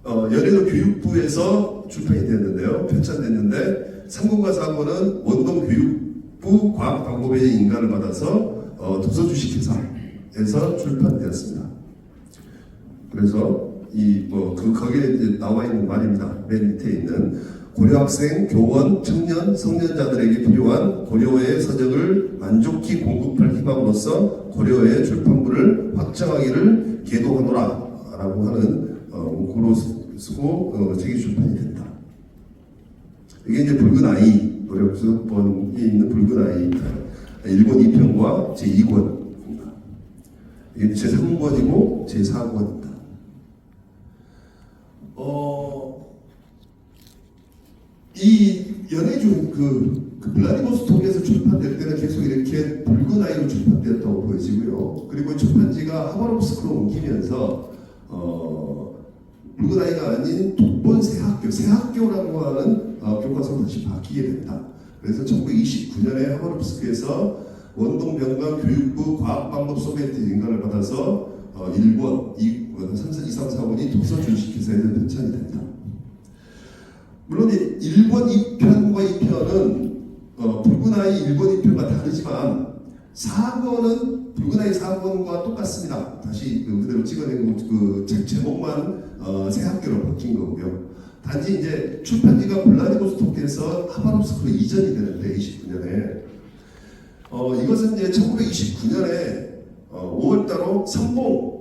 연해도 교육부에서 출판이 됐는데요. 편찬됐는데 3권과 4권은 원동 교육부 과학방법의 인가를 받아서 도서주식회사에서 출판되었습니다. 그래서 거기에 이제 나와 있는 말입니다. 맨 밑에 있는 고려학생, 교원, 청년, 성년자들에게 필요한 고려어의 서적을 만족히 공급할 희망으로서 고려어의 출판부를 확장하기를 계도하노라 라고 하는 문구로 쓰고 책이 출판이 된다. 이게 이제 붉은 아이, 노력수본이 있는 붉은 아이 1권 2편과 제2권입니다. 이게 제3권이고 제4권입니다. 이 연해주 블라디보스톡에서 출판될 때는 계속 이렇게 붉은 아이로 출판되었다고 보여지고요. 그리고 출판지가 하바롭스크로 옮기면서 붉은 아이가 아닌 독본 새학교라고 하는 교과서로 다시 바뀌게 됩니다. 그래서 1929년에 하바롭스크에서 원동병강 교육부 과학방법 소비에트 인가를 받아서 1권, 2권, 3, 3, 4권이 도서주식회사에서 편찬이 됩니다. 물론 1권 2편과 2편은 붉은 아이 1권 2편과 다르지만 4권은 붉은 아이 4권과 똑같습니다. 다시 그대로 찍어내고 그 책 제목만 새 학교로 바뀐 거고요. 단지 이제 출판지가 블라디보스토크에서 하바롭스크로 이전이 되는데 29년에 이것은 이제 1929년에 5월달로 선봉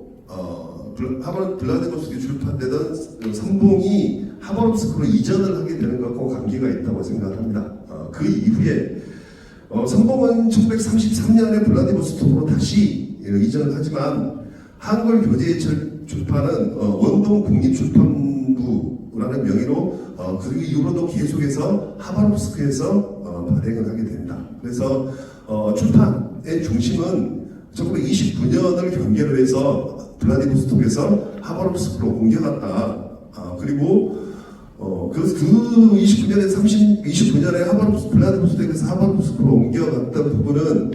블라디보스토크에 출판되던 선봉이 하바롭스크로 이전을 하게 되는 것과 관계가 있다고 생각합니다. 그 이후에 선봉은 1933년에 블라디보스토크로 다시 이전을 하지만 한글 교재 출판은 원동 국립출판부라는 명의로 그 이후로도 계속해서 하바롭스크에서 발행을 하게 됩니다. 그래서 출판의 중심은 1929년을 경계로 해서 블라디보스토크에서 하바롭스크로 옮겨갔다. 그리고 그 29년에 29년에 블라디보스토크에서 하바롭스크로 옮겨갔던 부분은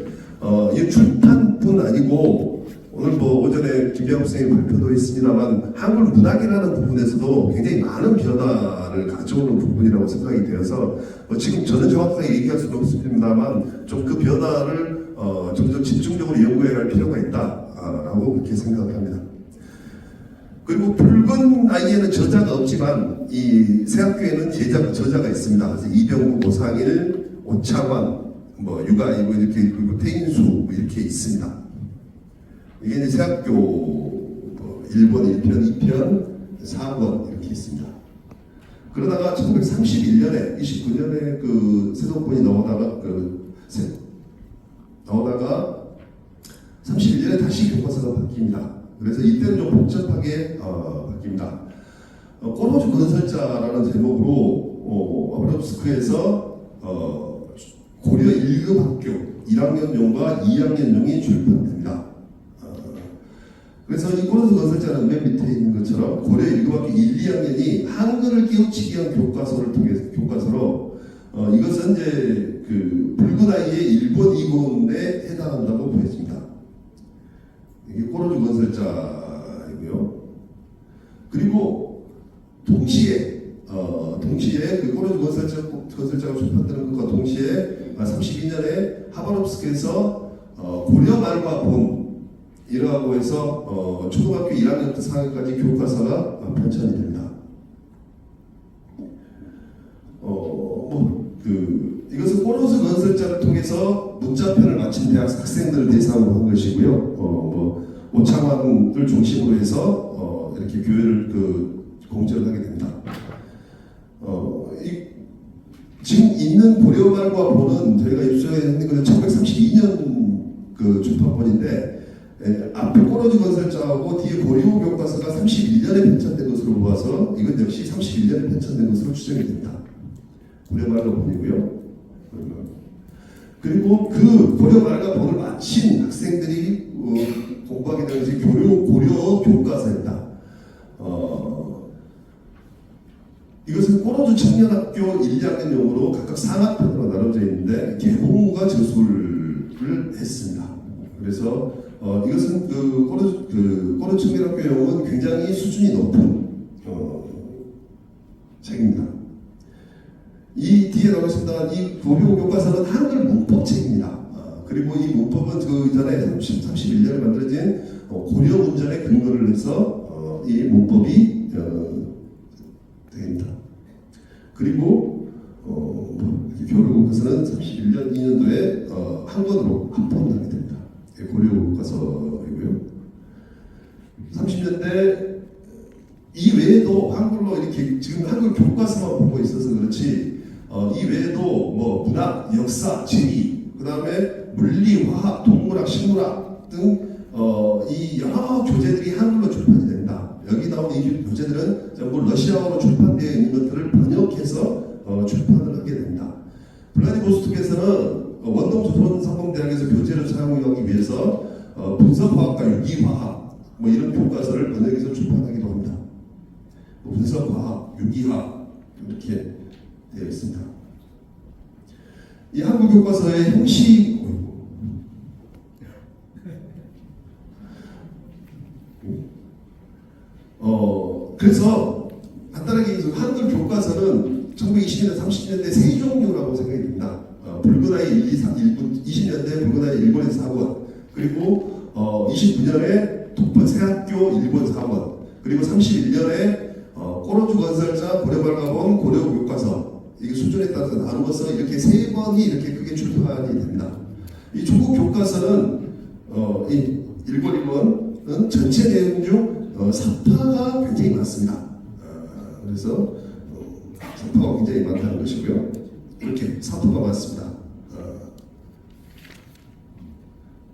이 출판뿐 아니고 오늘 오전에 김병욱 선생님 발표도 했습니다만 한글 문학이라는 부분에서도 굉장히 많은 변화를 가져오는 부분이라고 생각이 되어서 지금 저는 정확하게 얘기할 수는 없습니다만 좀 그 변화를 좀 더 집중적으로 연구해 갈 필요가 있다라고 그렇게 생각합니다. 그리고 붉은 아이에는 저자가 없지만 이 새학교에는 저자가 있습니다. 그래서 이병국, 오상일, 오창환, 유가이 이렇게 그리고 태인수 이렇게 있습니다. 이게 이제 새학교 1번, 1편, 2편, 4권 이렇게 있습니다. 그러다가 1931년에 29년에 그 세도권이 나오다가 31년에 다시 교과서가 바뀝니다. 그래서 이때는 좀 복잡하게 바뀝니다. 꼬로즈 건설자라는 제목으로 하바롭스크에서 고려 1급 학교 1학년용과 2학년용이 출판됩니다. 그래서 이 꼬로즈 건설자는 맨 밑에 있는 것처럼 고려 1급 학교 1, 2학년이 한글을 깨우치기 위한 교과서를 통해서 교과서로 이것은 이제 그 붉은 아이의 일본 2권에 해당한다고 보여집니다. 이게 꼬로즈 건설자이고요. 그리고 동시에 그 꼬로즈 건설자가 출판되는 것과 동시에 32년에 하바롭스크에서 고려 말과 본이라고 해서 초등학교 1학년부터 4학년까지 교과서가 편찬이 됩니다. 이것은 꼬로즈 건설자를 통해서 문자편을 마친 대학 학생들을 대상으로 한 것이고요. 오창환을 중심으로 해서 이렇게 교회를 공제를 하게 됩니다. 지금 있는 고려말과 본은 저희가 입수했는 것은 1932년 그 출판본인데 앞에 꼬로즈 건설자하고 뒤에 고려 교과서가 31년에 편찬된 것으로 보아서 이건 역시 31년에 편찬된 것으로 추정이 됩니다. 고려말과 본이고요. 그리고 그 고려말과 본을 마친 학생들이 공부하게 되는 것이 고려 교과서입니다. 이것은 꼬로즈 청년학교 1, 2학년용으로 각각 상하편으로 나눠져 있는데 개봉무가 저술을 했습니다. 그래서 이것은 꼬로즈 청년학교용은 굉장히 수준이 높은 책입니다. 이 뒤에 나오겠습니다. 이 고려 교과서는 한글 문법책입니다. 그리고 이 문법은 그 이전에 31년에 만들어진 고려 문전에 근거를 해서 이 문법이 됩니다. 그리고 교류 교과서는 31년 2년도에 한 권으로 합본하게 됩니다. 고려 교과서이고요. 30년대 이 외에도 한글로 이렇게 지금 한글 교과서만 보고 있어서 그렇지 이 외에도 문학, 역사, 지리, 그 다음에 물리, 화학, 동물학, 식물학 등 이 여러 교재들이 한글로 출판이 됩니다. 여기 나온 이 교재들은 전부 러시아어로 출판되어 있는 것들을 번역해서 출판을 하게 됩니다. 블라디보스토크에서는 원동 조선상공대학에서 교재를 사용하기 위해서 분석화학과 유기화학 이런 교과서를 번역해서 출판하기도 합니다. 분석화학, 유기학 이렇게 되어 있습니다. 이 한국 교과서의 형식 그래서 간단하게 한글 교과서는 1920년대 30년대 세 종류라고 생각이 됩니다. 붉은 아이 1, 2, 3, 20년대 붉은 아이 일본에서 4권, 그리고 29년에 독번 새학교 일본 4권, 그리고 31년에 꼬로주 건설자 고려발가본 고려 교과서, 이게 수준에 따라서 나누어서 이렇게 3번이 이렇게 크게 출판이 됩니다. 이 조국 교과서는 이 1권 전체 내용 중 사파가 굉장히 많습니다. 그래서 사파가 굉장히 많다는 것이고요. 이렇게 사파가 많습니다.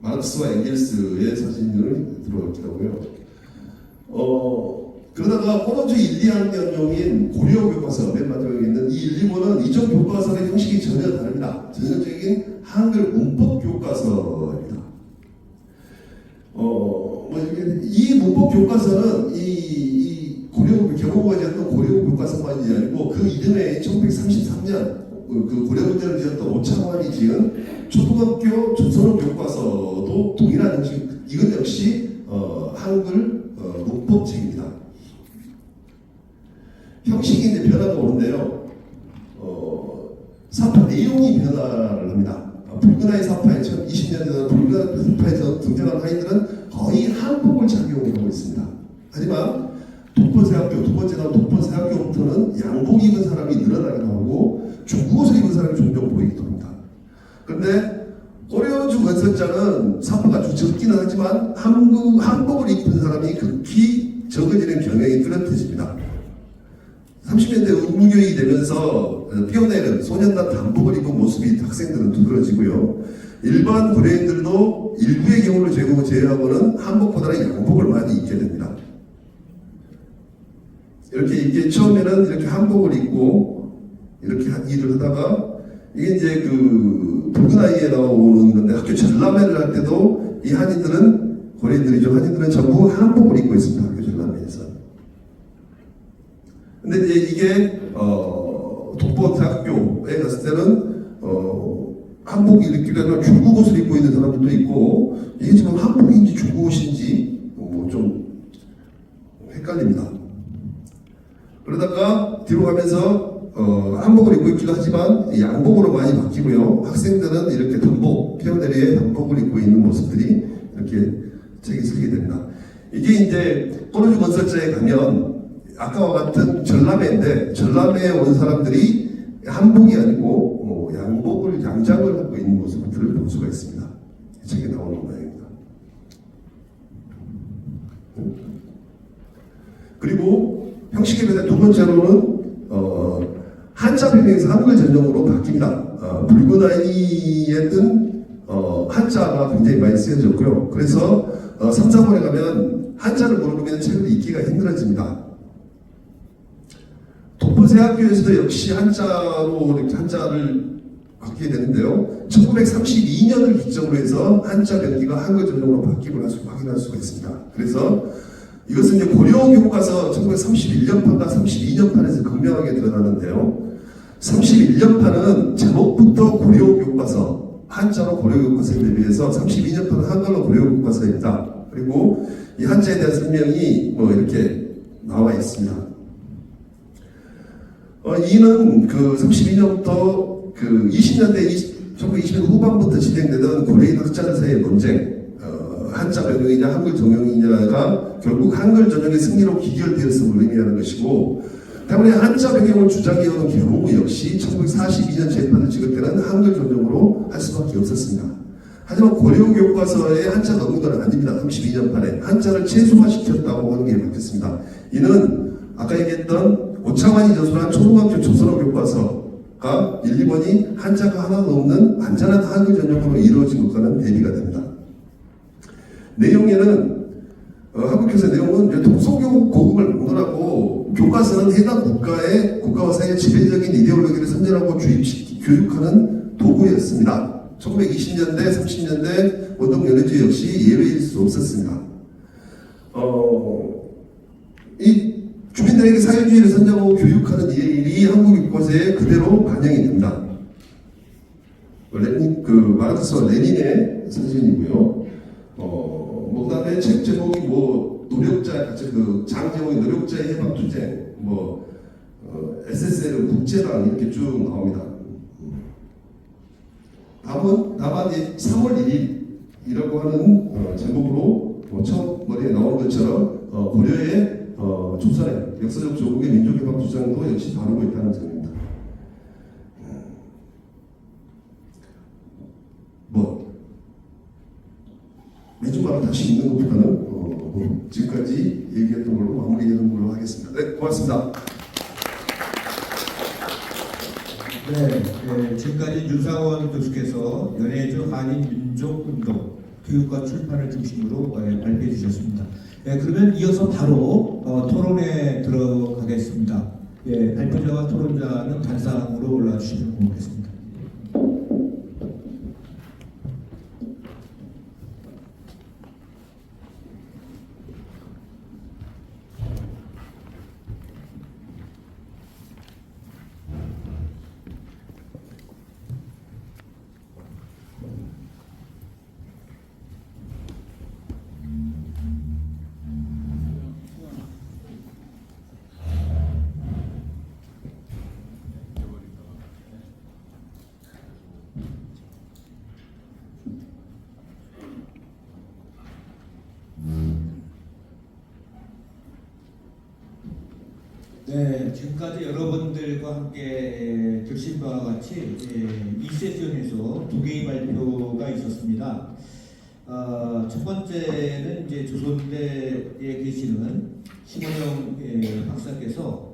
마르크스와 엥겔스의 사진을 들어갔더라고요. 그러다가 꼬로주 1, 2학년용인 고려 교과서 맨 마지막에 있는 이 1, 2권은 이전 교과서의 형식이 전혀 다릅니다. 전형적인 한글 문법 교과서입니다. 이 문법 교과서는 이 고려 개보고가 지었던 고려 교과서만이 아니고 그 이듬해 1933년 그 고려 문제를 지었던 오창환이 지은 초등학교 조선어 교과서도 동일한 형식, 이것 역시 한글 문법책입니다. 형식이 이제 변화가 오는데요. 사파 내용이 변화를 합니다. 붉은 아이 사파에 2020년에 붉은 아이 사파에서 등장한 아이들은 거의 한복을 착용하고 있습니다. 하지만 독번새학교, 두 번째 나온 독번새학교부터는 양복 입은 사람이 늘어나기도 하고 중국옷을 입은 사람이 종종 보이기도 합니다. 그런데 꼬려주 건설자는 사파가 아주 적기는 하지만 한복을 입은 사람이 극히 적어지는 경향이 뚜렷해집니다. 30년대 의무교육이 되면서 피어내는 소년단 단복을 입은 모습이 학생들은 두드러지고요. 일반 고려인들도 일부의 경우를 제외하고는 한복보다는 양복을 많이 입게 됩니다. 이렇게 처음에는 이렇게 한복을 입고 이렇게 일을 하다가 이게 이제 그 붉은 아이에 나오는 건데 학교 전람회를 할 때도 이 한인들은 고려인들이죠. 한인들은 전부 한복을 입고 있습니다. 학교 전람회에서. 근데 이제 이게 독보대학교에 갔을 때는 한복을 입기로 하면 중국옷을 입고 있는 사람들도 있고 이게 지금 한복인지 중국옷인지 뭐 좀 헷갈립니다. 그러다가 뒤로 가면서 한복을 입고 있기도 하지만 양복으로 많이 바뀌고요. 학생들은 이렇게 단복, 피어네리에 단복을 입고 있는 모습들이 이렇게 책에 쓰게 됩니다. 이게 이제 꼬르주 건설자에 가면 아까와 같은 전람회인데 전람회에 온 사람들이 한복이 아니고 양장을 하고 있는 모습들을 볼 수가 있습니다. 이 책에 나오는 모양입니다. 그리고 형식에 대해 두 번째로는 한자 변경에서 한글 전용으로 바뀝니다. 붉은 아이에 뜬 한자가 굉장히 많이 쓰여졌고요. 그래서 3, 4번에 가면 한자를 모르면 책을 읽기가 힘들어집니다. 독보새학교에서도 역시 한자로 이렇게 한자를 바뀌게 되는데요. 1932년을 기점으로 해서 한자 변기가 한글 전용으로 바뀌고 확인할 수가 있습니다. 그래서 이것은 이제 고려 교과서 1931년판과 32년판에서 극명하게 드러나는데요. 31년판은 제목부터 고려 교과서, 한자로 고려 교과서에 대비해서 32년판은 한글로 고려 교과서입니다. 그리고 이 한자에 대한 설명이 뭐 이렇게 나와 있습니다. 이는 그 32년부터 그 20년대 1920년 후반부터 진행되던 고려인 학자들 사이의 논쟁, 한자 변경이냐 한글 정형이냐가 결국 한글 전형의 승리로 기결되었음을 의미하는 것이고, 때문에 한자 변경을 주장해오는 계몽 역시 1942년 재판을 찍을 때는 한글 전형으로 할 수밖에 없었습니다. 하지만 고려 교과서의 한자 논문은 아닙니다. 32년판에 한자를 최소화시켰다고 하는 게 바뀌었습니다. 이는 아까 얘기했던 오창환이 저술한 초등학교 조선어 교과서가 1, 2번이 한자가 하나도 없는 안전한 한글 전형으로 이루어진 것과는 대비가 됩니다. 내용에는 한국교사 내용은 독소교육 고급을 막론하고 교과서는 해당 국가와 사이의 지배적인 이데올로기를 선전하고 교육하는 도구였습니다. 1920년대, 30년대 원동연해주의 역시 예외일 수 없었습니다. 이 주민들에게 사회주의를 선전하고 교육하는 일이 한국 교과서에 그대로 반영이 됩니다. 마르크스와 레닌의 사진이고요. 그 다음에 책 제목이 노력자, 그 장 제목이 노력자의 해방투쟁, SSL 국제당 이렇게 쭉 나옵니다. 다만 3월 1일이라고 하는 제목으로 처음 머리에 나오는 것처럼 고려의 조선의 역사적 조국의 민족개방 주장도 역시 다루고 있다는 점입니다. 매주 말을 다시 읽는 것보다는 지금까지 얘기했던 걸로 마무리하는 걸로 하겠습니다. 네, 고맙습니다. 네, 지금까지 윤상원 교수께서 연해주 한인민족운동 교육과 출판을 중심으로 발표해 주셨습니다. 그러면 이어서 바로 토론에 들어가겠습니다. 발표자와 토론자는 단상으로 올라와 주시면 고맙겠습니다. 네, 지금까지 여러분들과 함께 들으신 바와 같이 이 세션에서 두 개의 발표가 있었습니다. 첫 번째는 이제 조선대에 계시는 심원영 박사께서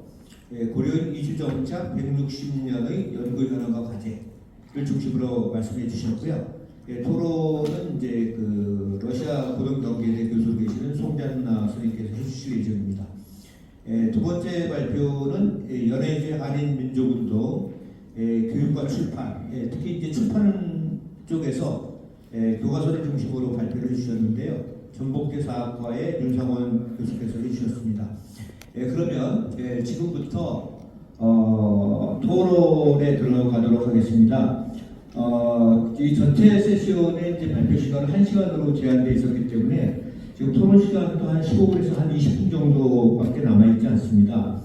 고려인 이주정착 160년의 연구 현황과 과제를 중심으로 말씀해 주셨고요. 토론은 이제 그 러시아 고등경제대 교수로 계시는 송잔나 선생님께서 해주실 예정입니다. 두 번째 발표는 연해주 한인민족운동 교육과 출판, 특히 이제 출판 쪽에서 교과서를 중심으로 발표를 해주셨는데요. 전복대 사학과의 윤상원 교수께서 해주셨습니다. 그러면 지금부터 토론에 들어가도록 하겠습니다. 이 전체 세션의 이제 발표 시간은 1시간으로 제한되어 있었기 때문에 지금 토론 시간도 한 15분에서 한 20분 정도밖에 남아있지 않습니다.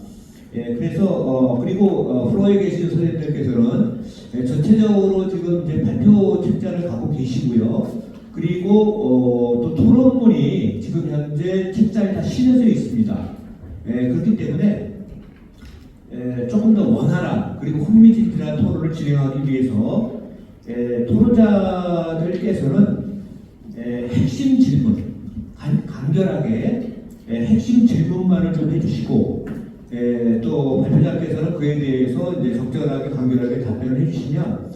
그래서 그리고 플로어에 계신 선생님들께서는 전체적으로 지금 이제 발표 책자를 갖고 계시고요. 그리고 또 토론문이 지금 현재 책자에 다 실려져 있습니다. 그렇기 때문에 조금 더 원활한 그리고 흥미진진한 토론을 진행하기 위해서 토론자들께서는 핵심 질문 간결하게 핵심 질문만을 좀 해주시고 또 발표자께서는 그에 대해서 이제 적절하게 간결하게 답변을 해주시면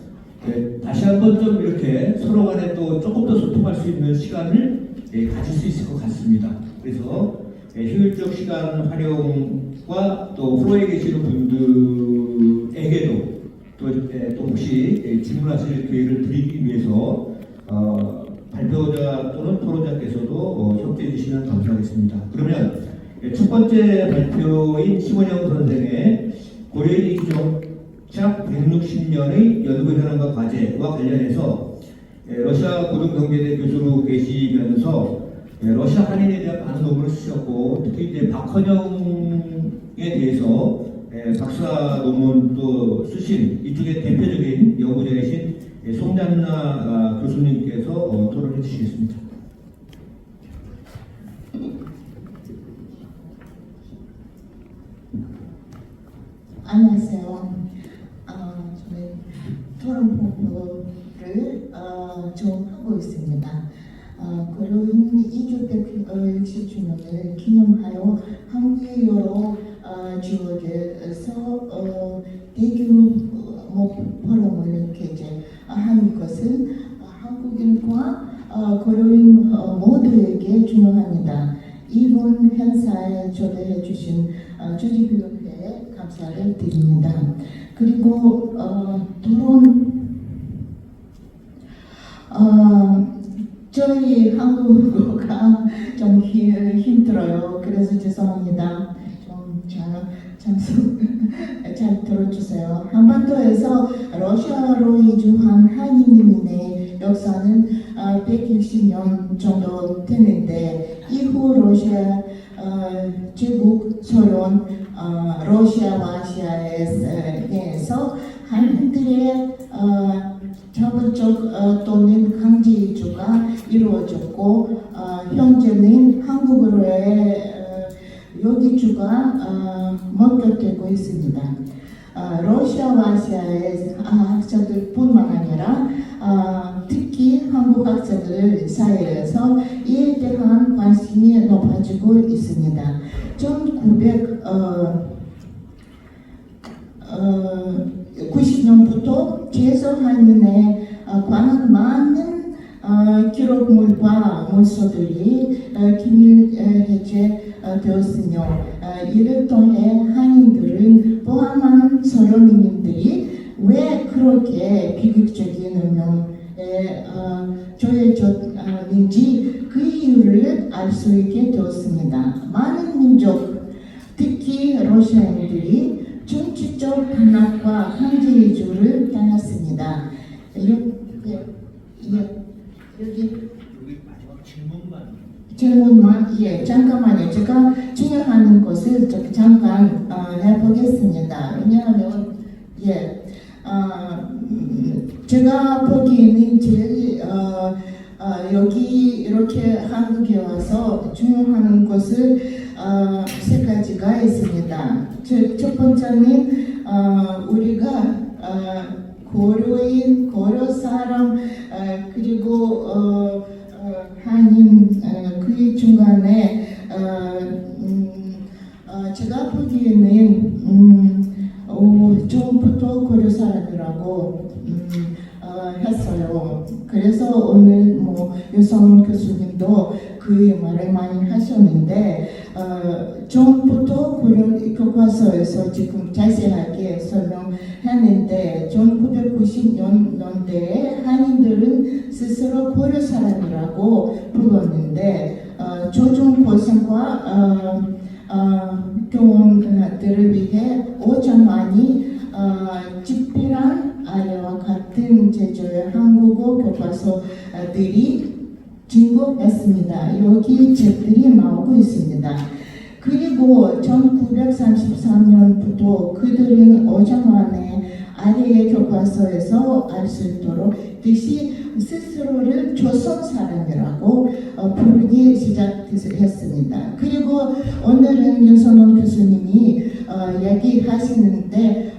다시 한번 좀 이렇게 서로 간에 또 조금 더 소통할 수 있는 시간을 가질 수 있을 것 같습니다. 그래서 효율적 시간 활용과 또 프로에 계시는 분들에게도 또 혹시 질문하실 기회를 드리기 위해서 발표자 또는 토론자께서도 협조해 주시면 감사하겠습니다. 그러면 첫 번째 발표인 심원영 선생의 고려인 이주정착 160년의 연구 현황과 과제와 관련해서 러시아 고등경제대 교수로 계시면서 러시아 한인에 대한 많은 논문을 쓰셨고 특히 이제 박헌영에 대해서 박사 논문도 쓰신 이쪽에 대표적인 연구자이신 송잔나 교수님께서 토론해 주시겠습니다. 안녕하세요. 저는 토론 공부를 좀 하고 있습니다. 고려인 이주택 60주년을 기념하여 한국여러 지역에서 대규모 포럼을 개최한 것은 한국인과 고려인 모두에게 중요합니다. 이번 행사에 초대해 주신 주지교육회에 감사를 드립니다. 그리고 토론 저희 한국어가 좀 힘들어요. 그래서 죄송합니다. 좀 잘 들어주세요. 한반도에서 러시아로 이주한 한인민의 역사는 160년 정도 되는데 이후 러시아 제국 소련 러시아와 아시아에서 한인들의 자부적 또는 강제 이주가 이루어졌고 현재는 한국으로의 요기주가 목격되고 있습니다. 러시아와 아시아의 학자들뿐만 아니라 특히 한국 학자들 사이에서 이에 대한 관심이 높아지고 있습니다. 1990년부터 제서한인에 관한 많은 기록물과 문서들이 기밀 해제되었으며 이를 통해 한인들은 포함한 서로민들이 왜 그렇게 비극적인 운명에 처해졌는지 그 이유를 알 수 있게 되었습니다. 많은 민족, 특히 러시아인들이 정치적 탄압과 강제 이주를 당했습니다. 여기 마지막 질문만. 질문만 잠깐만요. 제가 진행하는 것을 잠깐 해보겠습니다. 왜냐하면 제가 보기에는 제일 여기 이렇게 한국에 와서 중요한 것을 세 가지가 있습니다. 첫 번째는 우리가 고려인, 고려 사람 그리고 한인 그 중간에 제가 보기에는 처음부터 고려 사람이라고 했어요. 그래서 오늘 유성훈 교수님도 그 말을 많이 하셨는데 처음부터 고려 교과서에서 지금 자세하게 설명했는데 1990년대에 한인들은 스스로 고려 사람이라고 불렀는데 조중고생과 교원들을 위해 5천만이 집필한 아래와 같은 제조의 한국어 교과서들이 진급했습니다. 여기 책들이 나오고 있습니다. 그리고 1933년부터 그들은 5천만의 아래의 교과서에서 알 수 있도록 뜻이 스스로를 조선 사람이라고 부르기 시작했습니다. 그리고 오늘은 윤선원 교수님이 얘기하시는데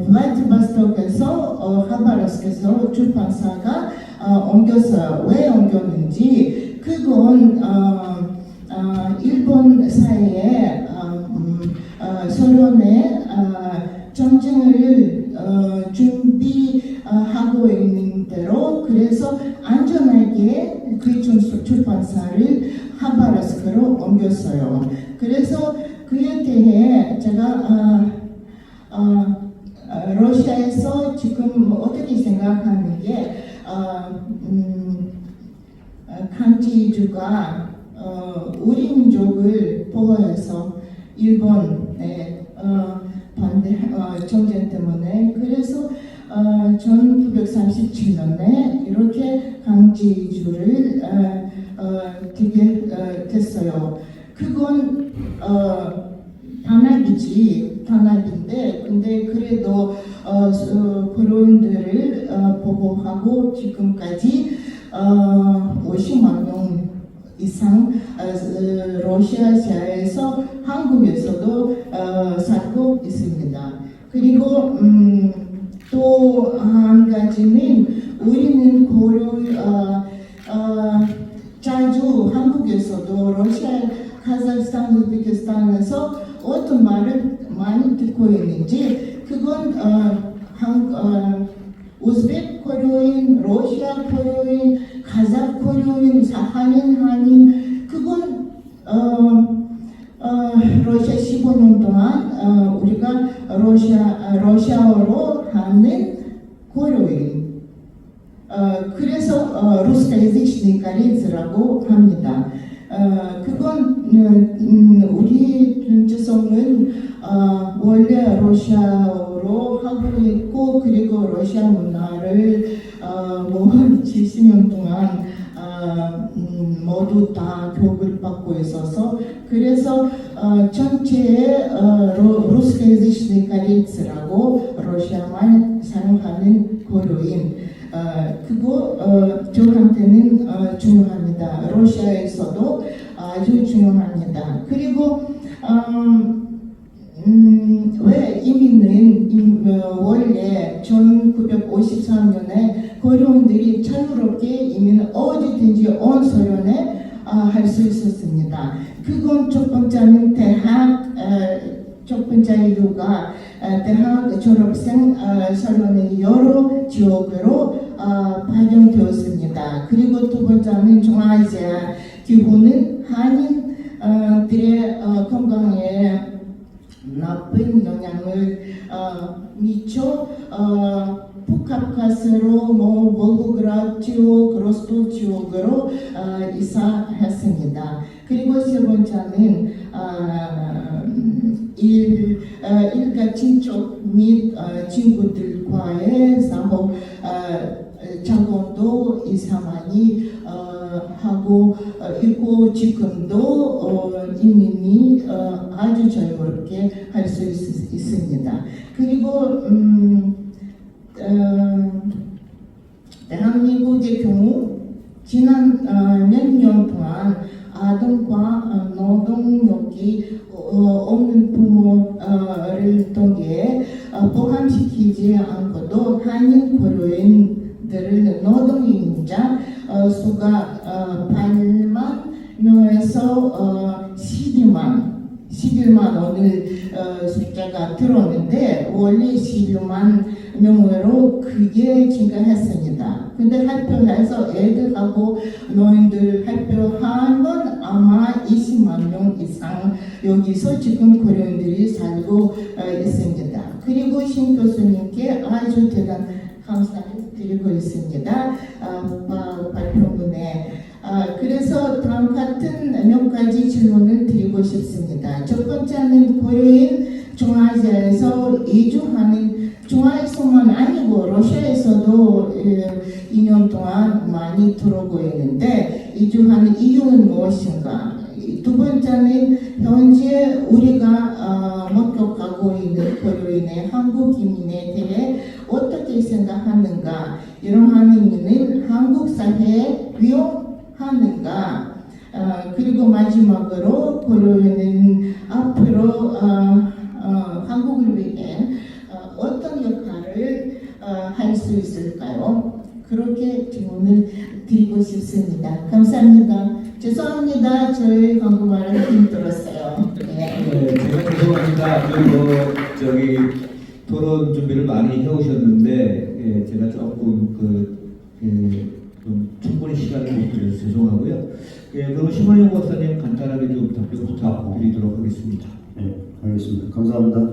블라디보스톡에서 하바rovsk에서 출판사가 옮겼어요. 왜 옮겼는지 그건 일본 사회에 소련의 전쟁을 준비하고 있는 대로 그래서 안전하게 그 출판사를 하바rovsk로 옮겼어요. 그래서 그에 대해 제가 러시아에서 지금 어떻게 생각하는게 강제 이주가 우리 민족을 보호해서 일본의 반대 전쟁 때문에 그래서 1937년에 이렇게 강제 이주를 되게 됐어요. 그건 탄압인데 근데 그래도 그런들을 보호하고 지금까지 50만 명 이상 러시아에서 한국에서도 살고 있습니다. 그리고 또 한 가지는 우리는 자주 한국에서도 러시아, 카자흐스탄, 우즈베키스탄에서 어떤 말을 많이 듣고 있는지 그건 우즈벡 고려인, 러시아 고려인, 카자흐 고려인, 한인 그건 러시아 15년 동안 우리가 러시아어로 하는 고려인 그래서 루스카язычный корейц라고 합니다. 그건 우리 준지성은 원래 러시아어로 하고 있고 그리고 러시아 문화를 70년 동안 모두 다 교육을 받고 있어서 그래서 전체에 루스카язычный корейц라고 러시아만 사용하는 고려인 그거 저한테는 중요합니다. 러시아에서도 아주 중요합니다. 그리고 왜 이민은 원래 1953년에 고려인들이 자유롭게 이민을 어디든지 온 소련에 할 수 있었습니다. 그건 첫 번째는 첫 번째 이유가 대학 졸업생 소련의 여러 지역으로 발견되었습니다. 그리고 두 번째는 중앙아시아 기후는 한인들의 건강에 나쁜 영향을 미쳐 북카카스로 볼고그라드 지역, 로스토 지역으로 이사했습니다. 그리고 세 번째는 일가 친척 및 친구들과의 사업 자본도 이사 많이 하고 있고 지금도 이민이 아주 자유롭게 할 수 있습니다. 그리고 대한민국의 경우 지난 몇 년 동안 아동과 노동력이 없는 부모를 통해 포함시키지 않고도 한인 고려인들을 노동인자 수가 8만 명에서 11만 오늘 숫자가 들었는데 원래 11만 명으로 크게 증가했습니다. 근데 발표해서 애들하고 노인들 발표한 건 아마 20만 명 이상 여기서 지금 고려인들이 살고 있습니다. 그리고 신 교수님께 아주 대단한 감사를 드리고 있습니다. 발표문에 그래서 다음 같은 몇 가지 질문을 드리고 싶습니다. 첫 번째는 고려인 중앙아시아에서 이주하는 중앙에서만 아니고 러시아에서도 2년 동안 많이 들어오고 있는데 이주하는 이유는 무엇인가? 두 번째는 현재 우리가 목격하고 있는 고려인의 한국 이민에 대해 어떻게 생각하는가? 이러한 의미는 한국 사회에 위험하는가? 그리고 마지막으로 고려인은 앞으로 한국을 위해 어떤 역할을 할 수 있을까요? 그렇게 질문을 드리고 싶습니다. 감사합니다. 죄송합니다. 저희 한국말을 힘들었어요. 네, 제가 죄송합니다. 저기 토론 준비를 많이 해오셨는데 제가 조금 좀 충분히 시간을 못 드려서 죄송하고요. 그럼 심원영 박사님 간단하게 좀 답변 부탁드리도록 하겠습니다. 네, 알겠습니다. 감사합니다.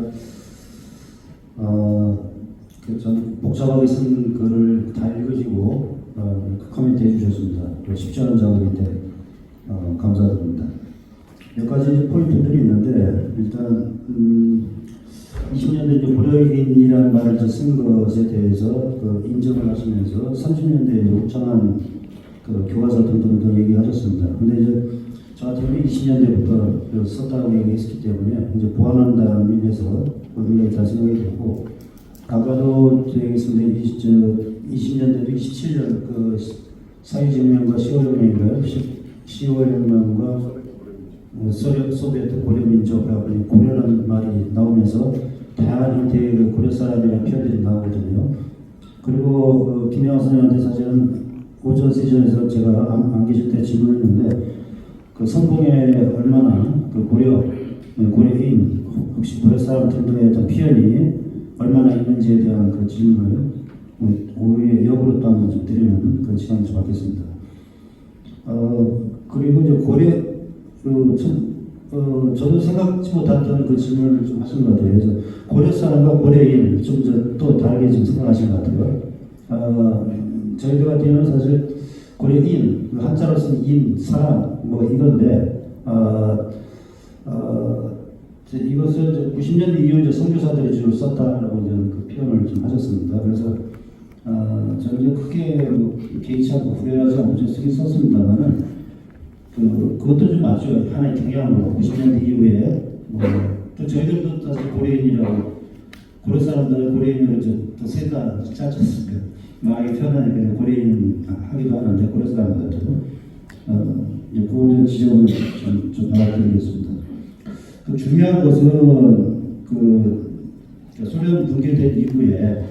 저는 복잡하게 쓴 글을 다 읽으시고 코멘트 해주셨습니다. 쉽지 않은 작업인데 감사드립니다. 몇 가지 포인트들이 있는데 일단 20년대 이제 고려인이라는 말을 쓴 것에 대해서 인정을 하시면서 30년대에 옥창한 교과서 등등등 얘기하셨습니다. 근데 이제 저 같은 경우는 20년대부터 썼다고 얘기했기 때문에 이제 보완한다는 의미에서 의미가 있다 생각이 들고 아까도 얘기했습니다. 20년대도 27년 사회혁명과 10월혁명인가요? 10월혁명과 소비에트 고려민족하고 고려라는 말이 나오면서 다양한 형태의 고려 사람이라는 표현들이 나오거든요. 그리고 김영하 선생님한테 사실은 오전 세션에서 제가 안 계실 때 질문했는데 성공에 얼마나 고려인 혹시 고려 사람 등등의 어떤 표현이 얼마나 있는지에 대한 질문을 오후에 역으로 또 한번 좀 드리는 시간을 좀 갖겠습니다. 그리고 이제 저도 생각지 못했던 질문을 좀 하신 것 같아요. 그래서 고려 사람과 고려인 좀 또 다르게 좀 생각하신 것 같아요. 저희들 같은 경우는 사실 고려인 한자로 쓴 인 사람 이건데 이것을 90년대 이후 선교사들이 주로 썼다라고 그 표현을 좀 하셨습니다. 그래서 저는 크게 개의치 않고 후회하지 않고 좀 쓰긴 썼습니다만은 그것도 좀 맞죠. 하나의 경향으로 90년대 이후에 또 저희들도 사실 고려인이라고 고려 사람들은 고려인으로 또 세다 짜지 않습니까? 말하기 편하니까 고려인 하기도 하는데 고려 사람들도 그런 지적을 좀 말씀드리겠습니다. 그 중요한 것은 소련 붕괴된 이후에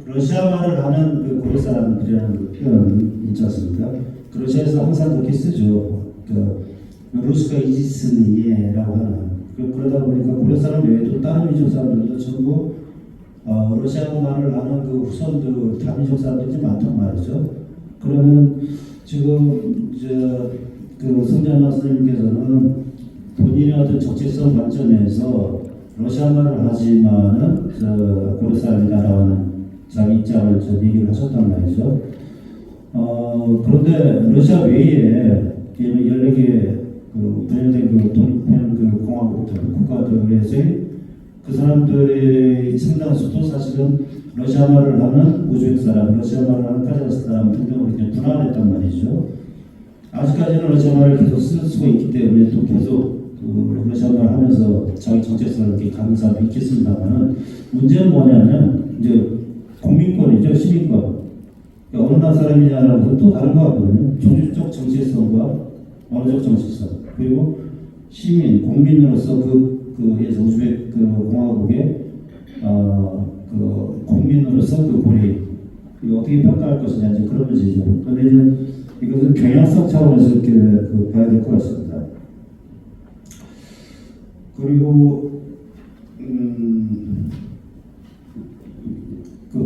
러시아말을 하는 그 고려 사람들이라는 그 표현 있지 않습니까? 그 러시아에서 항상 그렇게 쓰죠. 루스카 이지스니에라고 하는. 그러다 보니까 고려 사람 외에도 다른 민족 사람들도 전부 러시아말을 하는 그 후손들, 다민족 사람들이 많단 말이죠. 그러면 지금 그 성장학 선생님께서는 본인의 어떤 정체성 관점에서 러시아말을 하지만은 고려 사람이다라는 자기 입장을 얘기를 하셨단 말이죠. 그런데 러시아 외에 14개 분열된 독립한 공화국들, 국가들에서의 그 사람들의 상당수도 사실은 러시아말을 하는 우즈벡 사람, 러시아말을 하는 카자흐스탄 사람 등등으로 이제 분화됐단 말이죠. 아직까지는 러시아말을 계속 쓸 수가 있기 때문에 또 계속 러시아말을 하면서 자기 정체성을 이렇게 갖는 사람이 있겠습니다만은 문제는 뭐냐면 이제 국민권이죠, 시민권. 그러니까 어느 나라 사람이냐라는 것은 또 다른 거 같거든요. 종주적 정체성과 언어적 정체성 그리고 시민, 국민으로서 그에서 우즈벡 공화국의 국민으로서 고려인 이거 어떻게 평가할 것이냐 이제 그런 문제죠. 그런데 이제 이것은 경향성 차원에서 이렇게 봐야 될 것 같습니다. 그리고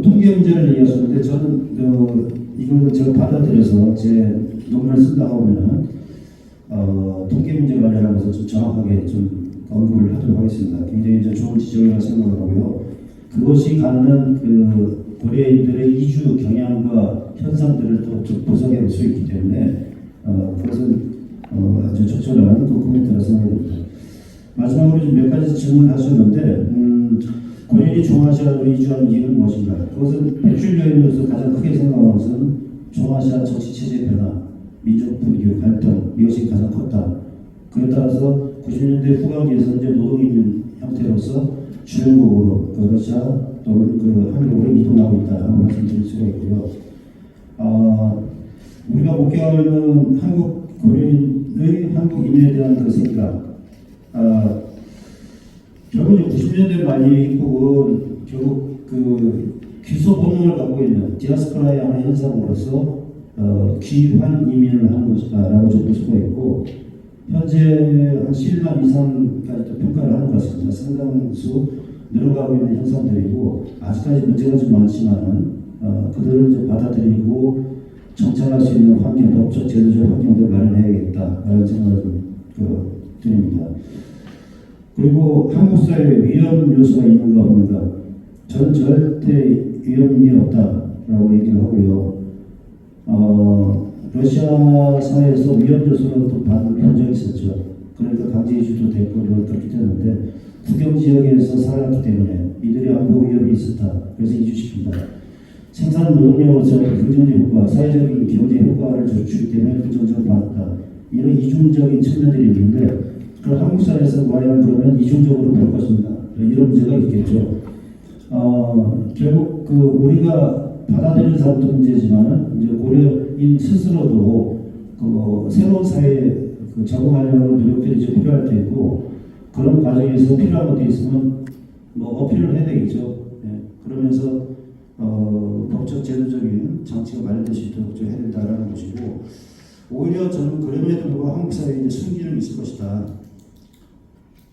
통계 문제를 얘기하셨는데 저는 이걸 제가 받아들여서 제 논문을 쓴다 하면은 통계 문제 관련하면서 좀 정확하게 좀 언급을 하도록 하겠습니다. 굉장히 이제 좋은 지적이라고 생각을 하고요. 그것이 갖는 고려인들의 이주 경향과 현상들을 또 좀 분석해 볼 수 있기 때문에 그것은 아주 적절한 코멘트라고 생각합니다. 마지막으로 좀 몇 가지 질문을 하셨는데 고려인이 중앙아시아로 이주한 이유는 무엇인가? 그것은 백줄 여행으로서 가장 크게 생각하는 것은 중앙아시아 정치체제 변화, 민족 분류, 갈등 이것이 가장 컸다. 그에 따라서 90년대 후반기에서 이제 노동인민 형태로서 주요국으로 러시아 또는 한국으로 이동하고 있다고 말씀드릴 수가 있고요. 우리가 목격하는 한국 고려인의 한국 인민에 대한 그 생각, 결국 90년대 말이 혹은 결국 귀소 본능을 갖고 있는 디아스포라의 하나의 현상으로서 귀환 이민을 한 것이다라고 볼 수가 있고 현재 한 10만 이상까지 평가를 하는 것 같습니다. 상당수 늘어가고 있는 현상들이고 아직까지 문제가 좀 많지만은 그들을 이제 받아들이고 정착할 수 있는 환경, 법적, 제도적 환경들을 마련해야겠다라는 생각을 드립니다. 그리고 한국 사회에 위험 요소가 있는가 없는가? 저는 절대 위험이 없다라고 얘기를 하고요. 러시아 사회에서 위험 요소로 또 본 적이 있었죠. 그러니까 강제 이주도 됐고 그렇게 됐는데 국경 지역에서 살았기 때문에 이들이 안보 위협이 있었다. 그래서 이주시킵니다. 생산 노동력으로서 긍정적 효과, 사회적인 경제 효과를 주기 때문에 긍정적으로 봤다. 이런 이중적인 측면들이 있는데 그럼 한국 사회에서 과연 그러면 이중적으로 볼 것입니다. 이런 문제가 있겠죠. 결국 우리가 받아들이는 사람도 문제지만은 이제 고려인 스스로도 새로운 사회에 적응하려는 노력들이 좀 필요할 테고 그런 과정에서 필요한 것도 있으면 어필을 해야 되겠죠. 네. 그러면서 법적 제도적인 장치가 마련될 수 있도록 좀 해야 된다라는 것이고 오히려 저는 그럼에도 불구하고 한국 사회에 이제 순기능이 있을 것이다.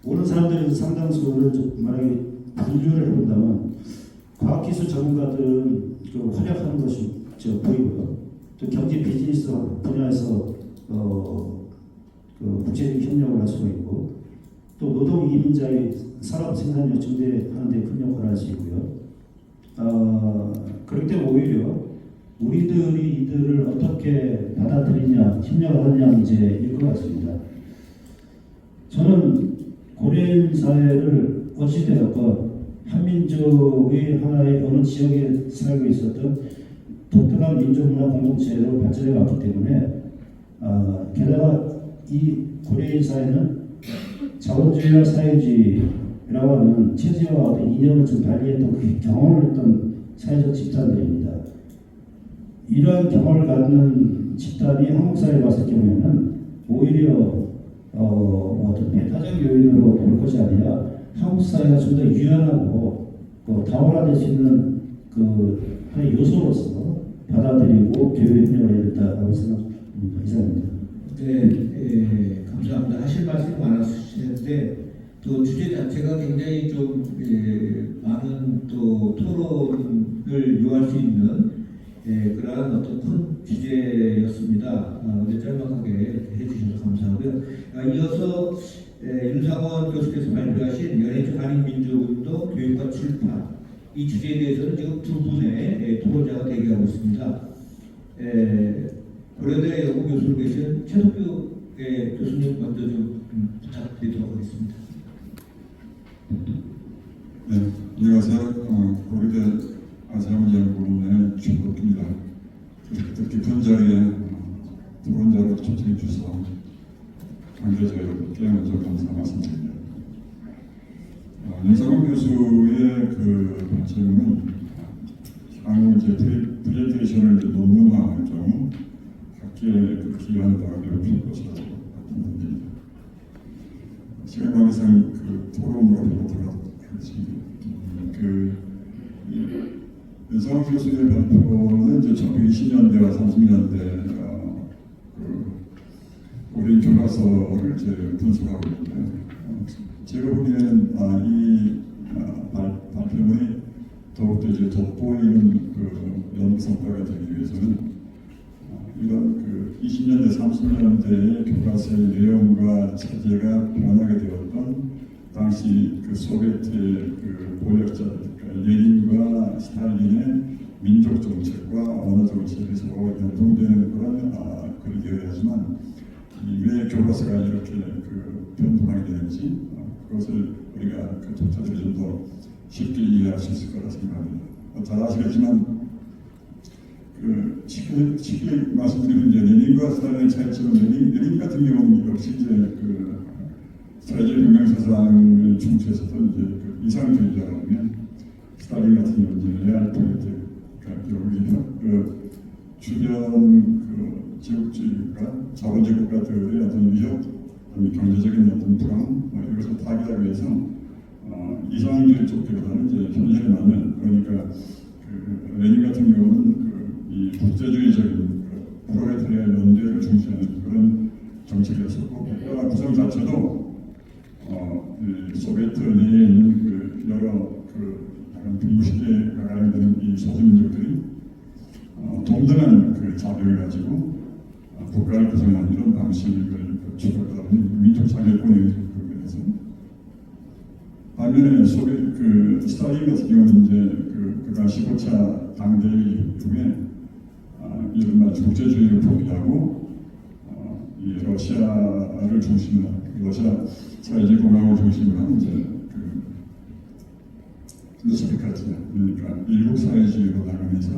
오는 사람들의 상당수를 만약에 분류를 해본다면 과학기술 전문가들은 활약하는 것이 보이고요. 또 경제 비즈니스 분야에서 국제적인 협력을 할 수가 있고 또 노동 이민자의 산업 생산력 증대하는 데 큰 역할을 할 수 있고요. 그렇기 때문에 오히려 우리들이 이들을 어떻게 받아들이냐, 협력을 하느냐 문제일 것 같습니다. 저는 고려인 사회를 어찌되었건 한민족의 하나의 어느 지역에 살고 있었던 독특한 민족문화 공동체로 발전해 왔기 때문에 게다가 이 고려인 사회는 자본주의와 사회주의라고 하는 체제와 어떤 이념을 좀 달리했던 그 경험을 했던 사회적 집단들입니다. 이러한 경험을 갖는 집단이 한국 사회에 왔을 경우에는 오히려 어떤 배타적 요인으로 볼 것이 아니라 한국 사회가 좀 더 유연하고 다원화될 수 있는 그 하나의 요소로서 받아들이고 교류 협력을 해야 된다고 생각합니다. 이상입니다. 네, 감사합니다. 하실 말씀이 많으시는데 또 주제 자체가 굉장히 좀 많은 또 토론을 요할 수 있는 그러한 어떤 큰 주제였습니다. 오늘 짤막하게 해주셔서 감사하고요. 이어서 윤상원 교수께서 발표하신 연예적 한인민족운동 교육과 출판 이 주제에 대해서는 지금 두 분의 토론자가 대기하고 있습니다. 고려대 연구교수로 계신 최석규 교수님 먼저 좀 부탁드리도록 하겠습니다. 네, 안녕하세요. 고려대 아시아문제연구원의 최석규입니다. 그 깊은 자리에 토론자로 초청해 주셔서 관계자 여러분께 먼저 감사 말씀드립니다. 윤상원 교수의 그 질문은 향후 이제 프레젠테이션을 논문화 좀 갖게 그 기여하는 바람에 필 것이라고 생각합니다. 시간 관계상 그 토론으로 들어가도록 하겠습니다. 윤상원 교수의 발표는 이제 1920년대와 30년대 우리 교과서를 이제 분석하고 있는데 제가 보기에는 이 발표문이 더욱더 이제 돋보이는 그 연구 성과가 되기 위해서는 이런 그 20년대, 30년대의 교과서의 내용과 체제가 변하게 되었던 당시 그 소비에트의 그 권력자들, 그러니까 레닌과 스탈린의 민족 정책과 언어 정책이 서로 연동되는 그런 글이 되어야 하지만 왜 교과서가 이렇게 그 변동하게 되는지 그것을 우리가 그 독자들이 좀 더 쉽게 이해할 수 있을 거라 생각합니다. 잘 아시겠지만 그 쉽게 말씀드리면 이제 레닌과 스탈린의 차이점은 레닌 같은 경우는 역시 이제 그 사회주의 혁명사상을 중시해서도 이제 그 이상주의자라면 스탈린 같은 경우는 이제 레알politik 여기서 그 주변 그 제국주의가 자본주의 국가들의 어떤 위협, 경제적인 어떤 불안 이것을 타개하기 위해서 이상주의 쪽보다는 이제 현실에 맞는 그러니까 그 레닌 같은 경우는 이 국제주의적인 프로레타리아 연대를 중시하는 그런 정책이었었고 국가 구성 자체도 소비에트 내에 있는 그 여러 그 약간 비무식에 가까이되는 이 소수민족들이 동등한 그 자격을 가지고 국가를 구성하는 이런 방식을 추구하는 민족 자결권의 부분에서 반면에 소비에트 그 스탈린 같은 경우는 이제 그가 15차 당대회 중에 이른바 국제주의를 포기하고 이 러시아를 중심으로 러시아 사회주의 공화국을 중심으로 한 이제 그 루스피카티아 그러니까 일국 사회주의로 나가면서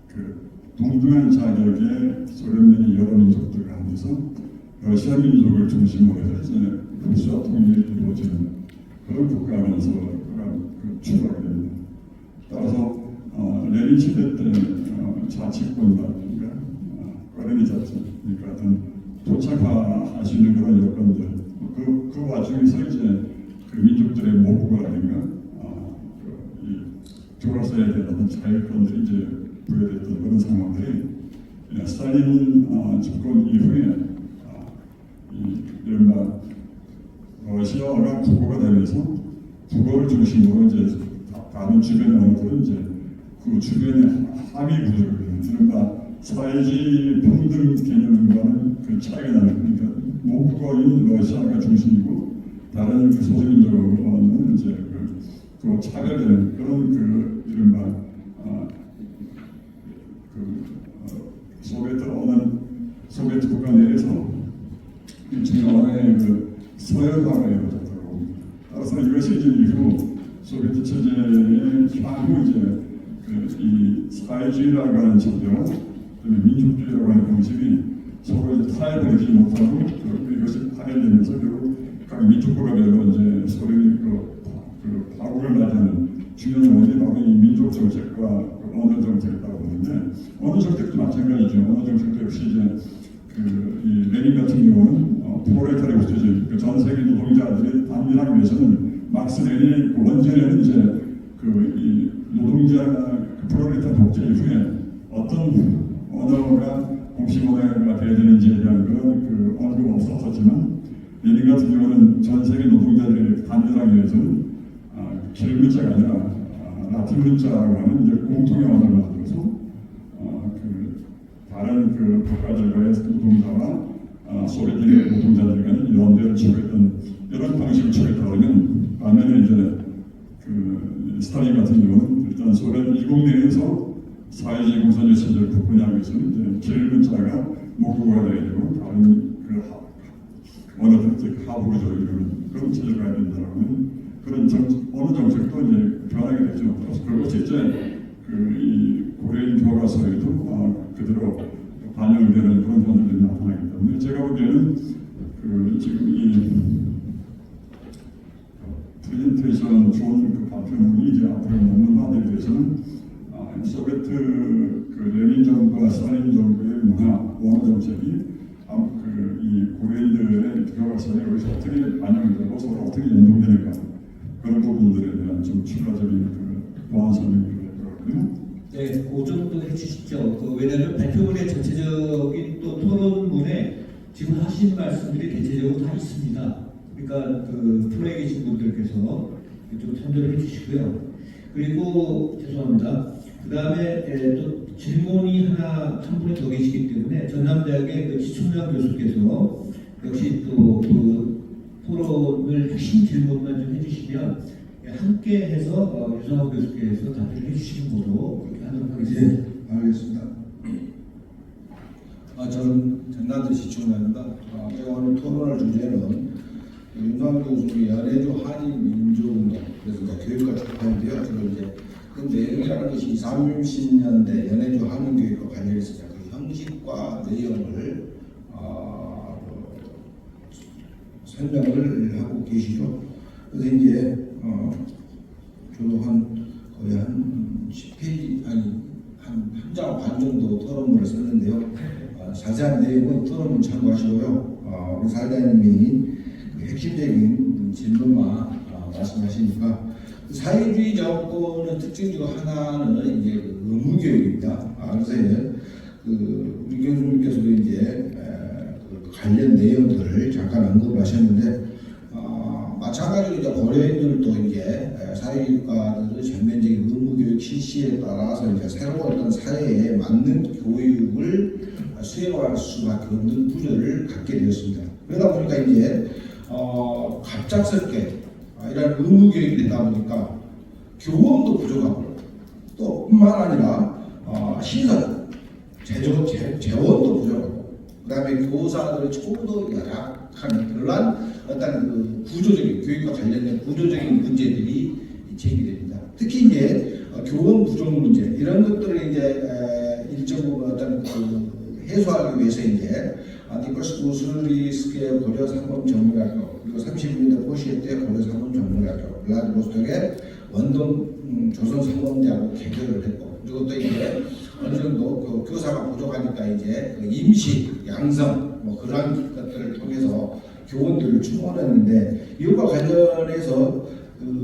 그 동등한 자격의 소련의 여러 민족들 가운데서 러시아 민족을 중심으로 해서 이제 러시아 통일이 이루어지는 그런 국가 건설을 추구하게 됩니다. 따라서 레닌 시대 때 자치권이라든가 거래자체 그러니까 어떤 도착할 수 있는 그런 여건들 그 와중에서 이제 그 민족들의 모국어라든가 이 교과서에 대한 어떤 자율권들이 이제 부여됐던 그런 상황들이 스탈린 집권 이후에 이른바 러시아어가 국어가 되면서 국어를 중심으로 이제 다른 주변의 언어들은 이제 그 주변의 함의 구조를 이른바 사회주의 평등 개념과는 그 차이가 나는 그러니까 모국어인 러시아가 중심이고 다른 그 소수민족어는 이제 그 차별되는 그런 그 이른바 소비에트 국가 내에서 일종의 언어의 그 서열화가 이루어졌다고 봅니다. 따라서 이것이 이제 이후 소비에트 체제의 향후 이제 이 사회주의라고 하는 체제와 민족주의라고 하는 방식이 서로 이제 타협되지 못하고 이것이 파열되면서 결국 각 민족국가별로 이제 소련이 그 파국을 맞이하는 중요한 원인이 바로 이 민족 정책과 그 언어 정책이라고 보는데 언어 정책도 마찬가지죠. 언어 정책도 역시 이제 이 레닌 같은 경우는 프롤레타리아 국제주의, 전 세계 노동자들이 단일하기 위해서는 막스 레닌의 원전에는 이제 이 노동자 프롤레타리아 독재 이후에 어떤 언어가 공식 언어가 돼야 되는지에 대한 그런 언급은 없었지만 레닌 같은 경우는 전 세계 노동자들이 단일하기 위해서는 길 문자가 아니라 라틴 문자라고 하는 이제 공통의 언어를 만들어서 다른 국가들과의 노동자와 소비에트의 노동자들 간의 연대를 추구했던 이런 방식을 추구했다 그러면 반면에 이제 스탈린 같은 경우는 일단 소련 이국 내에서 사회주의 공산주의 체제를 국권하기 위해서는 이제 길 문자가 모국어가 되어야 되고 다른 언어들 즉 하부구조적인 그런 체제를 가야 된다는 그런 어느 정책도 이제 변하게 되죠. 그리고 실제 이 고려인 교과서에도 그대로 반영되는 그런 현상들이 나타나기 때문에 제가 보기에는 지금 이 프레젠테이션 좋은 발표문이 이제 앞으로 논문화되기 위해서는 소비에트 레닌 정부와 스탈린 정부의 문화 언어 정책이 이 고려인들의 교과서에 여기서 어떻게 반영이 되고 서로 어떻게 연동되는가 그런 부분들에 대한 좀 추가적인 보완 설명이 필요하거든요. 네, 그 정도 해주시죠. 왜냐하면 발표문의 전체적인 또 토론문에 지금 하신 말씀들이 대체적으로 다 있습니다. 그러니까 프로에 계신 분들께서 좀 참조를 해주시고요. 그리고 죄송합니다. 그 다음에 또 질문이 하나 한 분이 더 계시기 때문에 전남대학의 지충남 교수께서 역시 또 토론을 핵심 질문만 좀 해주시면 함께 해서 유상호 교수께서 답변을 해주시는 거로 그렇게 하도록 하겠습니다. 네, 알겠습니다. 저는 전남대 지충남입니다. 제가 오늘 토론할 주제는 윤상호 교수의 연해주 한인민주운동, 그래서 이제 교육과 출판인데요. 주로 이제 그 내용이라는 것이 20, 30년대 연해주 한인교육과 관련해서 그 형식과 내용을 설명을 하고 계시죠. 그래서 이제 저도 거의 한 10페이지 한 장 반 정도 토론문을 썼는데요. 자세한 내용은 토론문 참고하시고요. 우리 사회자님이 핵심적인 질문만 말씀하시니까 사회주의 정권의 특징 중 하나는 이제 의무교육입니다. 그래서 우리 교수님께서도 이제 관련 내용들을 잠깐 언급하셨는데 마찬가지로 이제 고려인들도 이제 사회교육과들의 전면적인 의무교육 실시에 따라서 이제 새로운 어떤 사회에 맞는 교육을 수행할 수밖에 없는 구조를 갖게 되었습니다. 그러다 보니까 이제 갑작스럽게 이런 의무교육이 되다 보니까 교원도 부족하고 또 뿐만 아니라 시설, 재원도 부족하고 그 다음에 교사들의 초도 열악한 그러한 어떤 구조적인 교육과 관련된 구조적인 문제들이 제기됩니다. 특히 이제 교원 부족 문제 이런 것들을 이제 일정부분 어떤 해소하기 위해서 이제 니콜스 구슬리스크의 고려 상범 전문학교 그리고 30년대 포시에 때 고려 상범 전문학교 블라디보스톡의 원동 조선 상범대하고 개교를 했고 그리고 또 이제 어느 정도 교사가 부족하니까 이제 임시 양성 그러한 것들을 통해서 교원들을 충원했는데 이것과 관련해서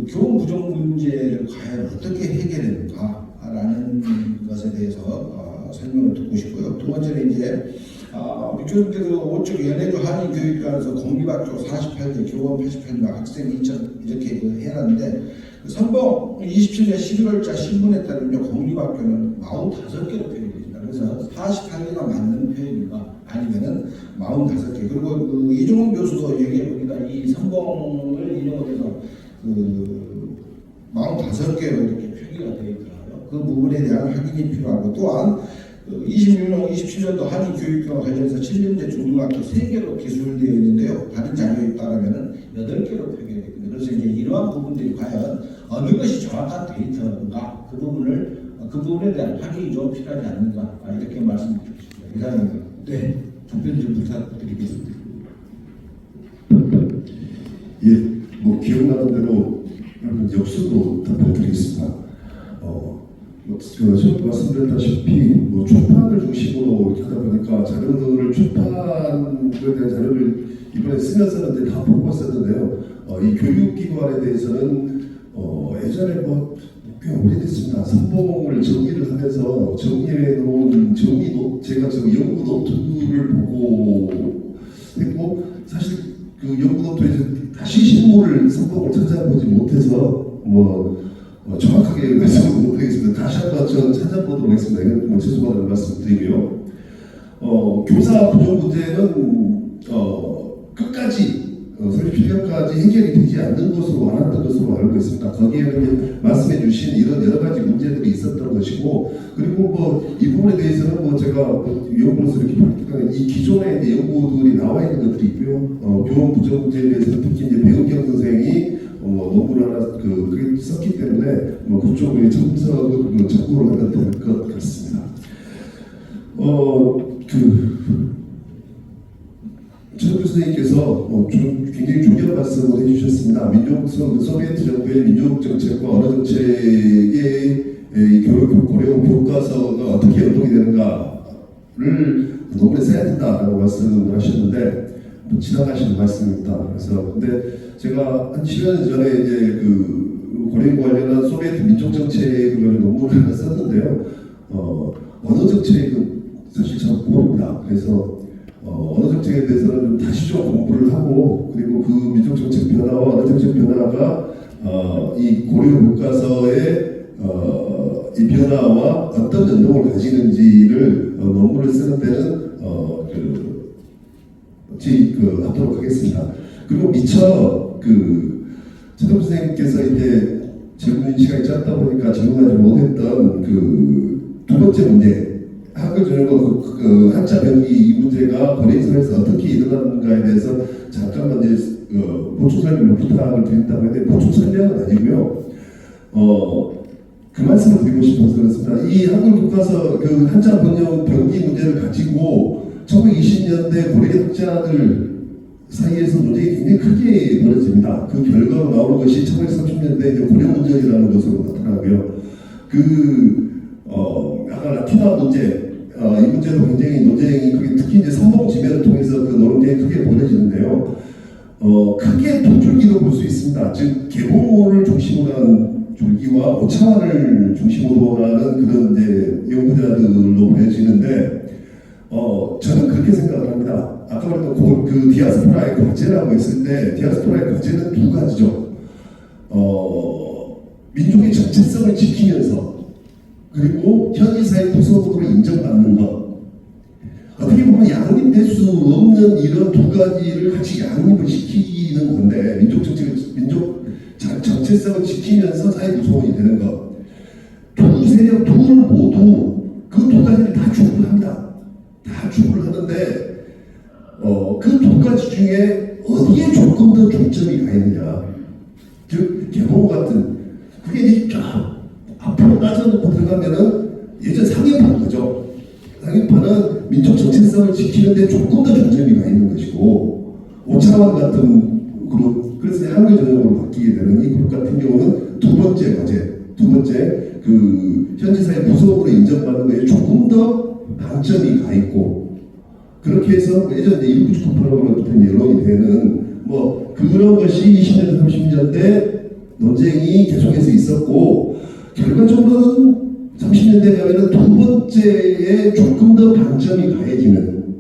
교원 부족 문제를 과연 어떻게 해결했는가라는 것에 대해서 설명을 듣고 싶고요. 두 번째는 이제 우리 교수님께서 5쪽 연해주 한인교육관에서 공립학교 48개, 교원 88명, 학생 2,000 이렇게 해놨는데 선봉 27년 11월자 신문에 따르면 공립학교는 45개로 표현이 됩니다. 그래서 48개가 맞는 표현인가 아니면은 45개. 그리고 이종훈 교수도 얘기해 보니까 이 선봉을 인용해서 45개로 이렇게 표기가 되어 있더라고요. 그 부분에 대한 확인이 필요하고 또한 26년, 27년도 한인교육과 관련해서 7년제 중등학교 3개로 기술되어 있는데요. 다른 자료에 따르면 8개로 표기되어 있습니다. 그래서 이제 이러한 부분들이 과연 어느 것이 정확한 데이터인가 그 부분에 대한 확인이 좀 필요하지 않는가 이렇게 말씀드리겠습니다. 이상입니다. 네, 답변 좀 부탁드리겠습니다. 뭐 기억나는 대로 그러면 역수로 답변드리겠습니다. 처음 말씀드렸다시피 출판을 중심으로 이렇게 하다 보니까 자료들을 출판에 대한 자료를 이번에 쓰면서는 다 보고 있었는데요. 이 교육기관에 대해서는 예전에 꽤 오래됐습니다. 선봉을 정리를 하면서 정리해 놓은 제가 연구 노트를 보고 했고, 사실 그 연구 노트에서 다시 실물을 선봉을 찾아보지 못해서 정확하게 말씀을 못 드리겠습니다. 다시 한번 전 찾아보도록 하겠습니다. 이건 죄송하다는 말씀드리고요. 교사 부족 문제는 끝까지 37년까지 해결이 되지 않는 것으로 많았던 것으로 알고 있습니다. 거기에는 말씀해 주신 이런 여러 가지 문제들이 있었던 것이고, 그리고 이 부분에 대해서는 제가 연구로서 이렇게 발표하는 이 기존의 연구들이 나와 있는 것들이 있고요. 교원 부족 문제에 대해서는 특히 이제 배은경 선생이 논문을 하나 그게 썼기 때문에 그쪽에 참고를 하면 될 것 같습니다. 최덕규 선생님께서 굉장히 중요한 말씀을 해주셨습니다. 소비에트 정부의 민족 정책과 언어 정책의 고려 교과서가 어떻게 연동이 되는가를 논문에 써야 된다라고 말씀을 하셨는데 지나가시는 말씀입니다. 그래서 근데 제가 한 7년 전에 이제 고려인과 관련한 소비에트 민족 정책을 논문을 하나 썼는데요. 언어 정책은 사실 잘 모릅니다. 그래서 언어 정책에 대해서는 좀 다시 좀 공부를 하고, 그리고 그 민족 정책 변화와 언어 정책 변화가 이 고려 교과서의 이 변화와 어떤 연동을 가지는지를 논문을 쓰는 데는 하도록 하겠습니다. 그리고 미처 최덕규 선생님께서 이제 질문 시간이 짧다 보니까 질문하지 못했던 두 번째 문제, 한글 전형과 한자 병기 이 문제가 고려인사에서 어떻게 일어났는가에 대해서 잠깐만 이제 보충 설명을 부탁을 드린다고 했는데, 보충 설명은 아니고요. 그 말씀을 드리고 싶어서 그렇습니다. 이 한글 교과서 한자 번역 병기 문제를 가지고 1920년대 고려 학자들 사이에서 논쟁이 굉장히 크게 벌어집니다. 그 결과로 나오는 것이 1930년대 고려문전이라는 것으로 나타나고요. 아까 라틴어 문제, 이 문제도 굉장히 논쟁이 크게, 특히 이제 선봉지면을 통해서 그 논쟁이 크게 벌어지는데요. 크게 두 줄기로 볼 수 있습니다. 즉 계몽을 중심으로 하는 줄기와 오차환을 중심으로 하는 그런 이제 연구자들로 보여지는데, 저는 그렇게 생각을 합니다. 아까 말했던 디아스포라의 과제라고 했을 때, 디아스포라의 과제는 두 가지죠. 민족의 정체성을 지키면서, 그리고 현지사회 구성으로 인정받는 것. 어떻게 보면 양립될 수 없는 이런 두 가지를 같이 양립을 시키는 건데, 민족 정체성을 지키면서 사회 구성원이 되는 것. 두 세력 둘 모두 그 두 가지를 다 추구를 합니다. 다 추구를 하는데, 그 두 가지 중에 어디에 조금 더 중점이 가 있느냐. 즉, 계몽 같은, 그게 이제 쫙 앞으로 따져놓고 들어가면은 예전 상해파는 거죠. 상해파는 민족 정체성을 지키는데 조금 더 중점이 가 있는 것이고, 오차원 같은 그룹, 그래서 한글 전형으로 바뀌게 되는 이 그룹 같은 경우는 두 번째 과제, 현지사회 구성으로 인정받는 것에 조금 더 방점이 가 있고, 그렇게 해서 예전에 1999%로 같은 여론이 되는 그런 것이 20년대, 30년대 논쟁이 계속해서 있었고, 결과적으로는 30년대 가면은 두 번째에 조금 더 방점이 가해지는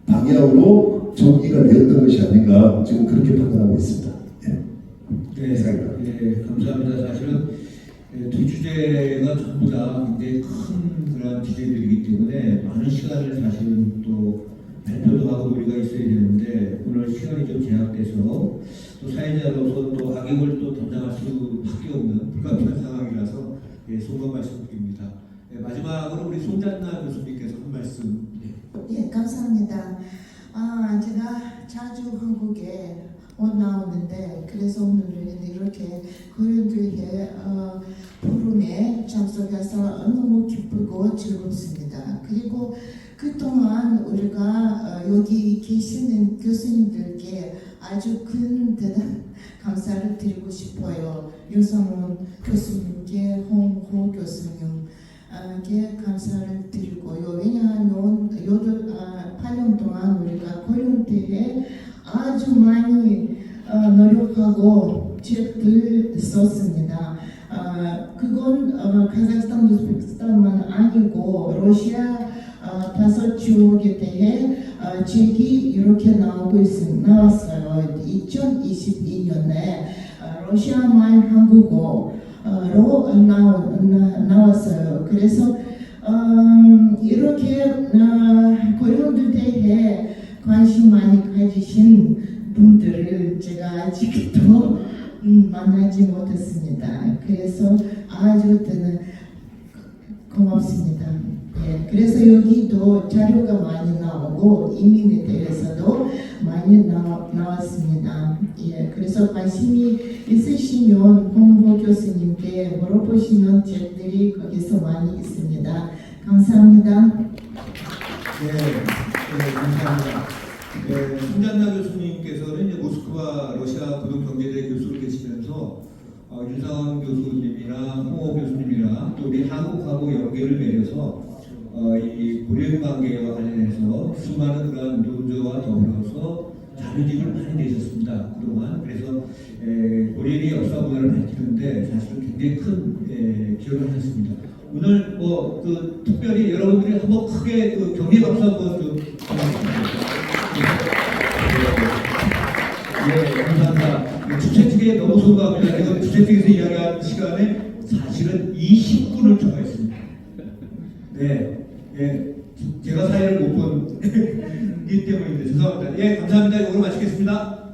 방향으로 전기가 되었던 것이 아닌가 지금 그렇게 판단하고 있습니다. 네, 감사합니다. 사실은 두 주제가 전부 다 굉장히 큰 그런 주제들이기 때문에 많은 시간을 사실은 또 발표도 하고 우리가 있어야 되는데, 오늘 시간이 좀 제약돼서 또 사회자로서 또 악역을 또 담당할 수밖에 없는 불가피한 상황이라서 소감 말씀드립니다. 마지막으로 우리 손잔나 교수님께서 한 말씀. 예, 감사합니다. 제가 자주 한국에 나오는데, 그래서 오늘은 이렇게 고려교회 포럼에 참석해서 너무 기쁘고 즐겁습니다. 그리고 그동안 우리가 여기 계시는 교수님들께 아주 큰 대단 감사를 드리고 싶어요. 유성훈 교수님께, 홍호 교수님께 감사를 드리고요. 왜냐하면 8년 동안 우리가 고려대에 아주 많이 노력하고 책들 썼습니다. 그건 카자흐스탄, 우즈베키스탄만 아니고 러시아 5지역에 대해 책이 이렇게 나왔어요. 2022년에 러시아말 한국어로 나왔어요. 그래서 이렇게 고려인들 대해 관심 많이 가지신 분들을 제가 아직도 만나지 못했습니다. 그래서 아주 고맙습니다. 예, 그래서 여기도 자료가 많이 나오고 이민에 대해서도 많이 나왔습니다. 예, 그래서 관심이 있으시면 홍보 교수님께 물어보시면 책들이 거기서 많이 있습니다. 감사합니다. 네, 감사합니다. 네, 손잔나 교수님께서는 이제 모스크바 러시아 고등경제대 교수로 계시면서 윤상원 교수님이나 홍호 교수님이나 또 우리 한국하고 연계를 맺어서 이 고려인 관계와 관련해서 수많은 그런 논조와 더불어서 자료집을 많이 내셨습니다. 그동안. 그래서 고려인의 역사 문화를 밝히는데 사실은 굉장히 큰 기여를 하셨습니다. 오늘 그 특별히 여러분들이 한번 크게 그 격려 박수 한번 좀 부탁드립니다. 네, 감사합니다. 주최 측에 너무 소감합니다. 이거 주최 측에서 이야기한 시간에 사실은 20분을 초과했습니다. 네, 제가 사회를 못 본 이 때문인데 죄송합니다. 예, 감사합니다. 이걸로 마치겠습니다.